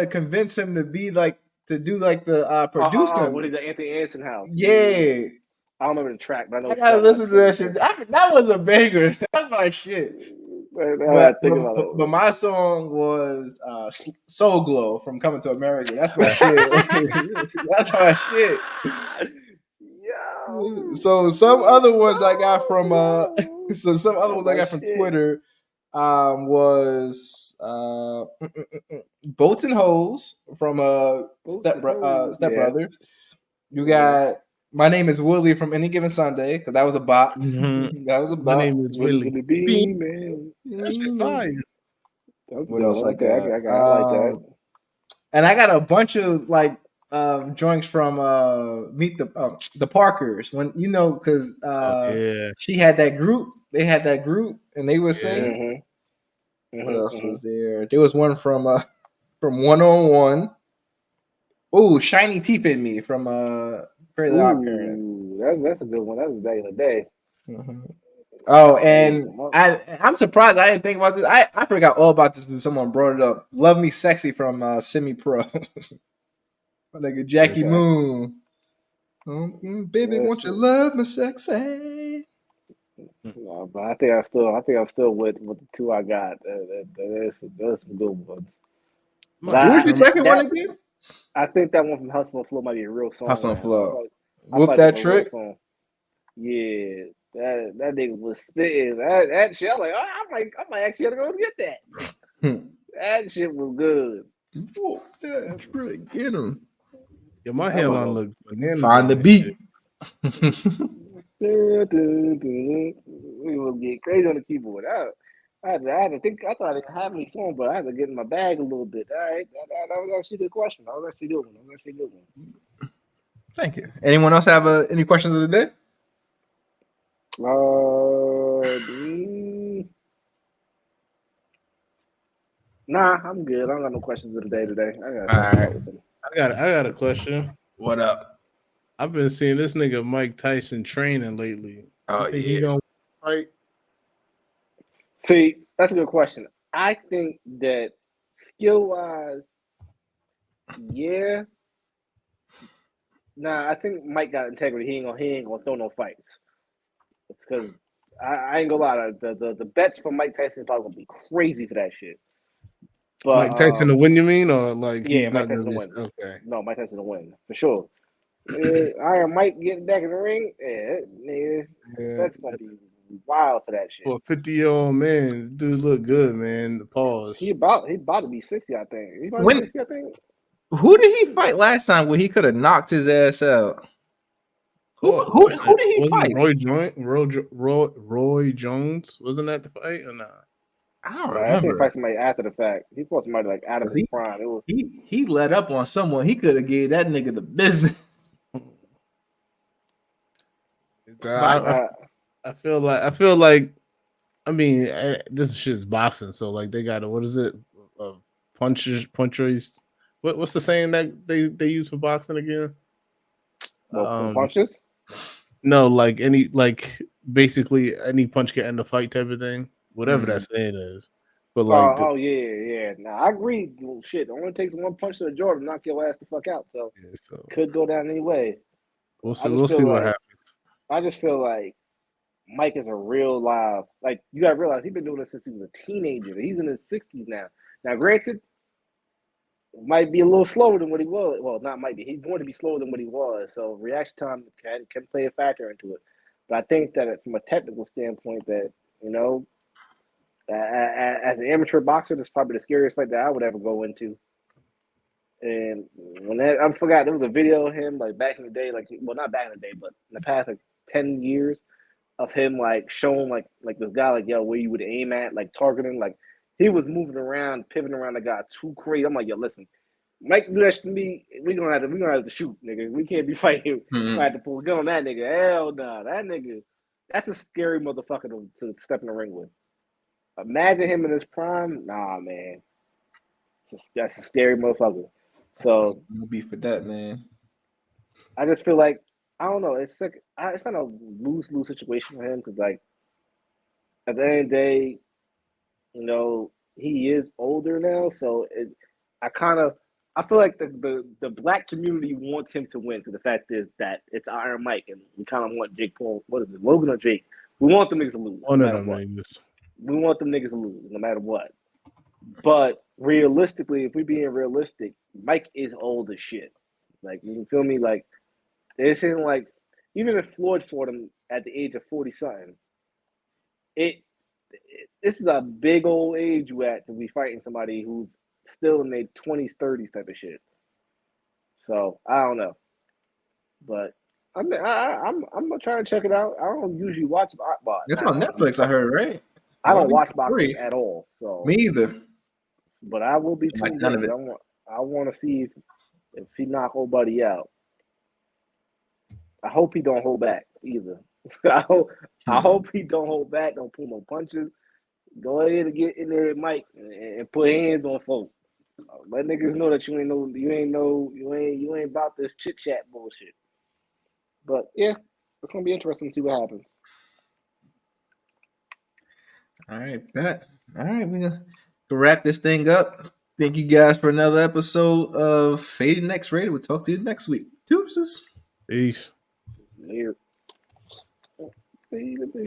A: convince him to be like to do like the producing.
B: When he's at Anthony Anderson house.
A: Yeah.
B: I don't remember the track, but I know.
A: I gotta listen to that shit. That was a banger. That's my shit. But my song was Soul Glow from Coming to America. That's my shit. That's my shit.
B: Yo.
A: So some other ones I got from Twitter was Boats and Hoes from Step Brothers. You got My Name is Willie from Any Given Sunday, because that was a bop.
C: Mm-hmm.
A: That was a bop.
C: My name is Willie.
B: Man.
A: What else I got?
B: I like that.
A: And I got a bunch of like joints from Meet the Parkers, when because she had that group. They had that group, and they were singing. What else was there? There was one from 101. Oh, Shiny Teeth in Me from Fairly Odd Parents.
B: That's a good one. That was back in the day.
A: Mm-hmm. Oh, and I'm surprised I didn't think about this. I forgot all about this when someone brought it up. Love Me Sexy from Semi Pro. Like Jackie Moon. Baby, won't you love me sexy?
B: No, but I think I'm still with the two I got. There's some good ones.
A: What was your second one again?
B: I think that one from Hustle and Flow might be a real song.
A: Hustle and Flow.
B: Whoop
A: that trick?
B: Yeah, that nigga was spitting. That shit, I'm like, I might actually have to go get that. That shit was good.
A: Whoop that trick, get him.
C: Yeah, my hairline looks bananas.
A: Find the beat.
B: We will get crazy on the keyboard. I had to think. I thought I didn't have any song, but I had to get in my bag a little bit. All right, that was actually a good question. That was actually a good one.
A: Thank you. Anyone else have any questions of the day?
B: Nah, I'm good. I don't got no questions of the day today.
C: I got a question.
A: What up?
C: I've been seeing this nigga Mike Tyson training lately.
A: Oh, yeah.
C: He don't fight?
B: See, that's a good question. I think that skill-wise, yeah. Nah, I think Mike got integrity. He ain't gonna throw no fights. Because I ain't gonna lie, the bets for Mike Tyson is probably gonna be crazy for that shit. But,
C: Mike Tyson to win, you mean, or like
B: yeah,
C: he's
B: Mike
C: not
B: Tyson to
C: gonna
B: win.
C: Okay.
B: No, Mike Tyson to win for sure. Iron Mike getting back in the ring, that's gonna be wild for that shit.
C: For a 50-year-old man, dude look good, man. The pause.
B: He about to be 60, I think. He about to be 60, I think.
A: Who did he fight last time where he could have knocked his ass out? Who did he fight?
C: Roy Jones? Wasn't that the fight or not?
A: I don't
B: Like, I think
A: remember.
B: fight somebody after the fact. He fought somebody like out of
A: Was
B: his
A: he-
B: prime. It was
A: He let up on someone. He could have gave that nigga the business.
C: I, I feel like I mean this shit's boxing, so like they got what is it? Punchers. What's the saying that they use for boxing again?
B: for punches.
C: No, like basically any punch can end a fight type of thing. Whatever that saying is. But like
B: Yeah. Nah, I agree. Well, shit, it only takes one punch to the jaw to knock your ass the fuck out. So
C: so
B: could go down any way.
C: we'll
B: I
C: see.
B: just
C: We'll
B: feel
C: see what
B: like-
C: happens.
B: I just feel like Mike is a real live. Like you gotta realize he's been doing this since he was a teenager. He's in his 60s now. Now, granted, might be a little slower than what he was. Well, not might be. He's going to be slower than what he was. So reaction time can play a factor into it. But I think that from a technical standpoint, that as an amateur boxer, that's probably the scariest fight that I would ever go into. And I forgot, there was a video of him like back in the day, not back in the day, but in the past 10 years of him like showing like this guy like, yo, where you would aim at, like targeting, like he was moving around, pivoting around the guy too crazy. I'm like, yo, listen, Mike do that to me, we're gonna have to shoot, nigga. We can't be fighting.
A: Mhm.
B: I have to pull a gun on that nigga. Hell nah. That nigga, that's a scary motherfucker to step in the ring with. Imagine him in his prime. Nah, man. That's a scary motherfucker. So
A: No beef with that, man.
B: I just feel like I don't know. It's like it's not a lose situation for him because like at the end of the day, he is older now. So I feel like the black community wants him to win because the fact is that it's Iron Mike and we kind of want Jake Paul. What is it, Logan or Jake? We want them niggas to lose.
C: One
B: no
C: of
B: matter
C: them
B: what.
C: niggas.
B: We want them niggas to lose no matter what. But realistically, if we're being realistic, Mike is old as shit. Like, you feel me? Like, this isn't like, even if Floyd fought him at the age of 40 something, this is a big old age you at to be fighting somebody who's still in their 20s, 30s type of shit. So, I don't know. But I'm gonna try to check it out. I don't usually watch boxing.
A: It's on Netflix, I heard, right?
B: I don't
A: Well,
B: watch boxing
A: free.
B: at all. So
A: Me either.
B: but I will be
A: Like
B: tuned
A: none
B: in.
A: of it.
B: I want to see if he knock old buddy out. I hope he don't hold back either. I hope he don't hold back. Don't pull no punches. Go ahead and get in there, Mike, and put hands on folks. Let niggas know that you ain't about this chit chat bullshit. But yeah, it's gonna be interesting to see what happens.
A: All right, bet. All right, we're gonna wrap this thing up. Thank you guys for another episode of Faded Next Rated. We'll talk to you next week. Deuces.
C: Peace.
B: Later.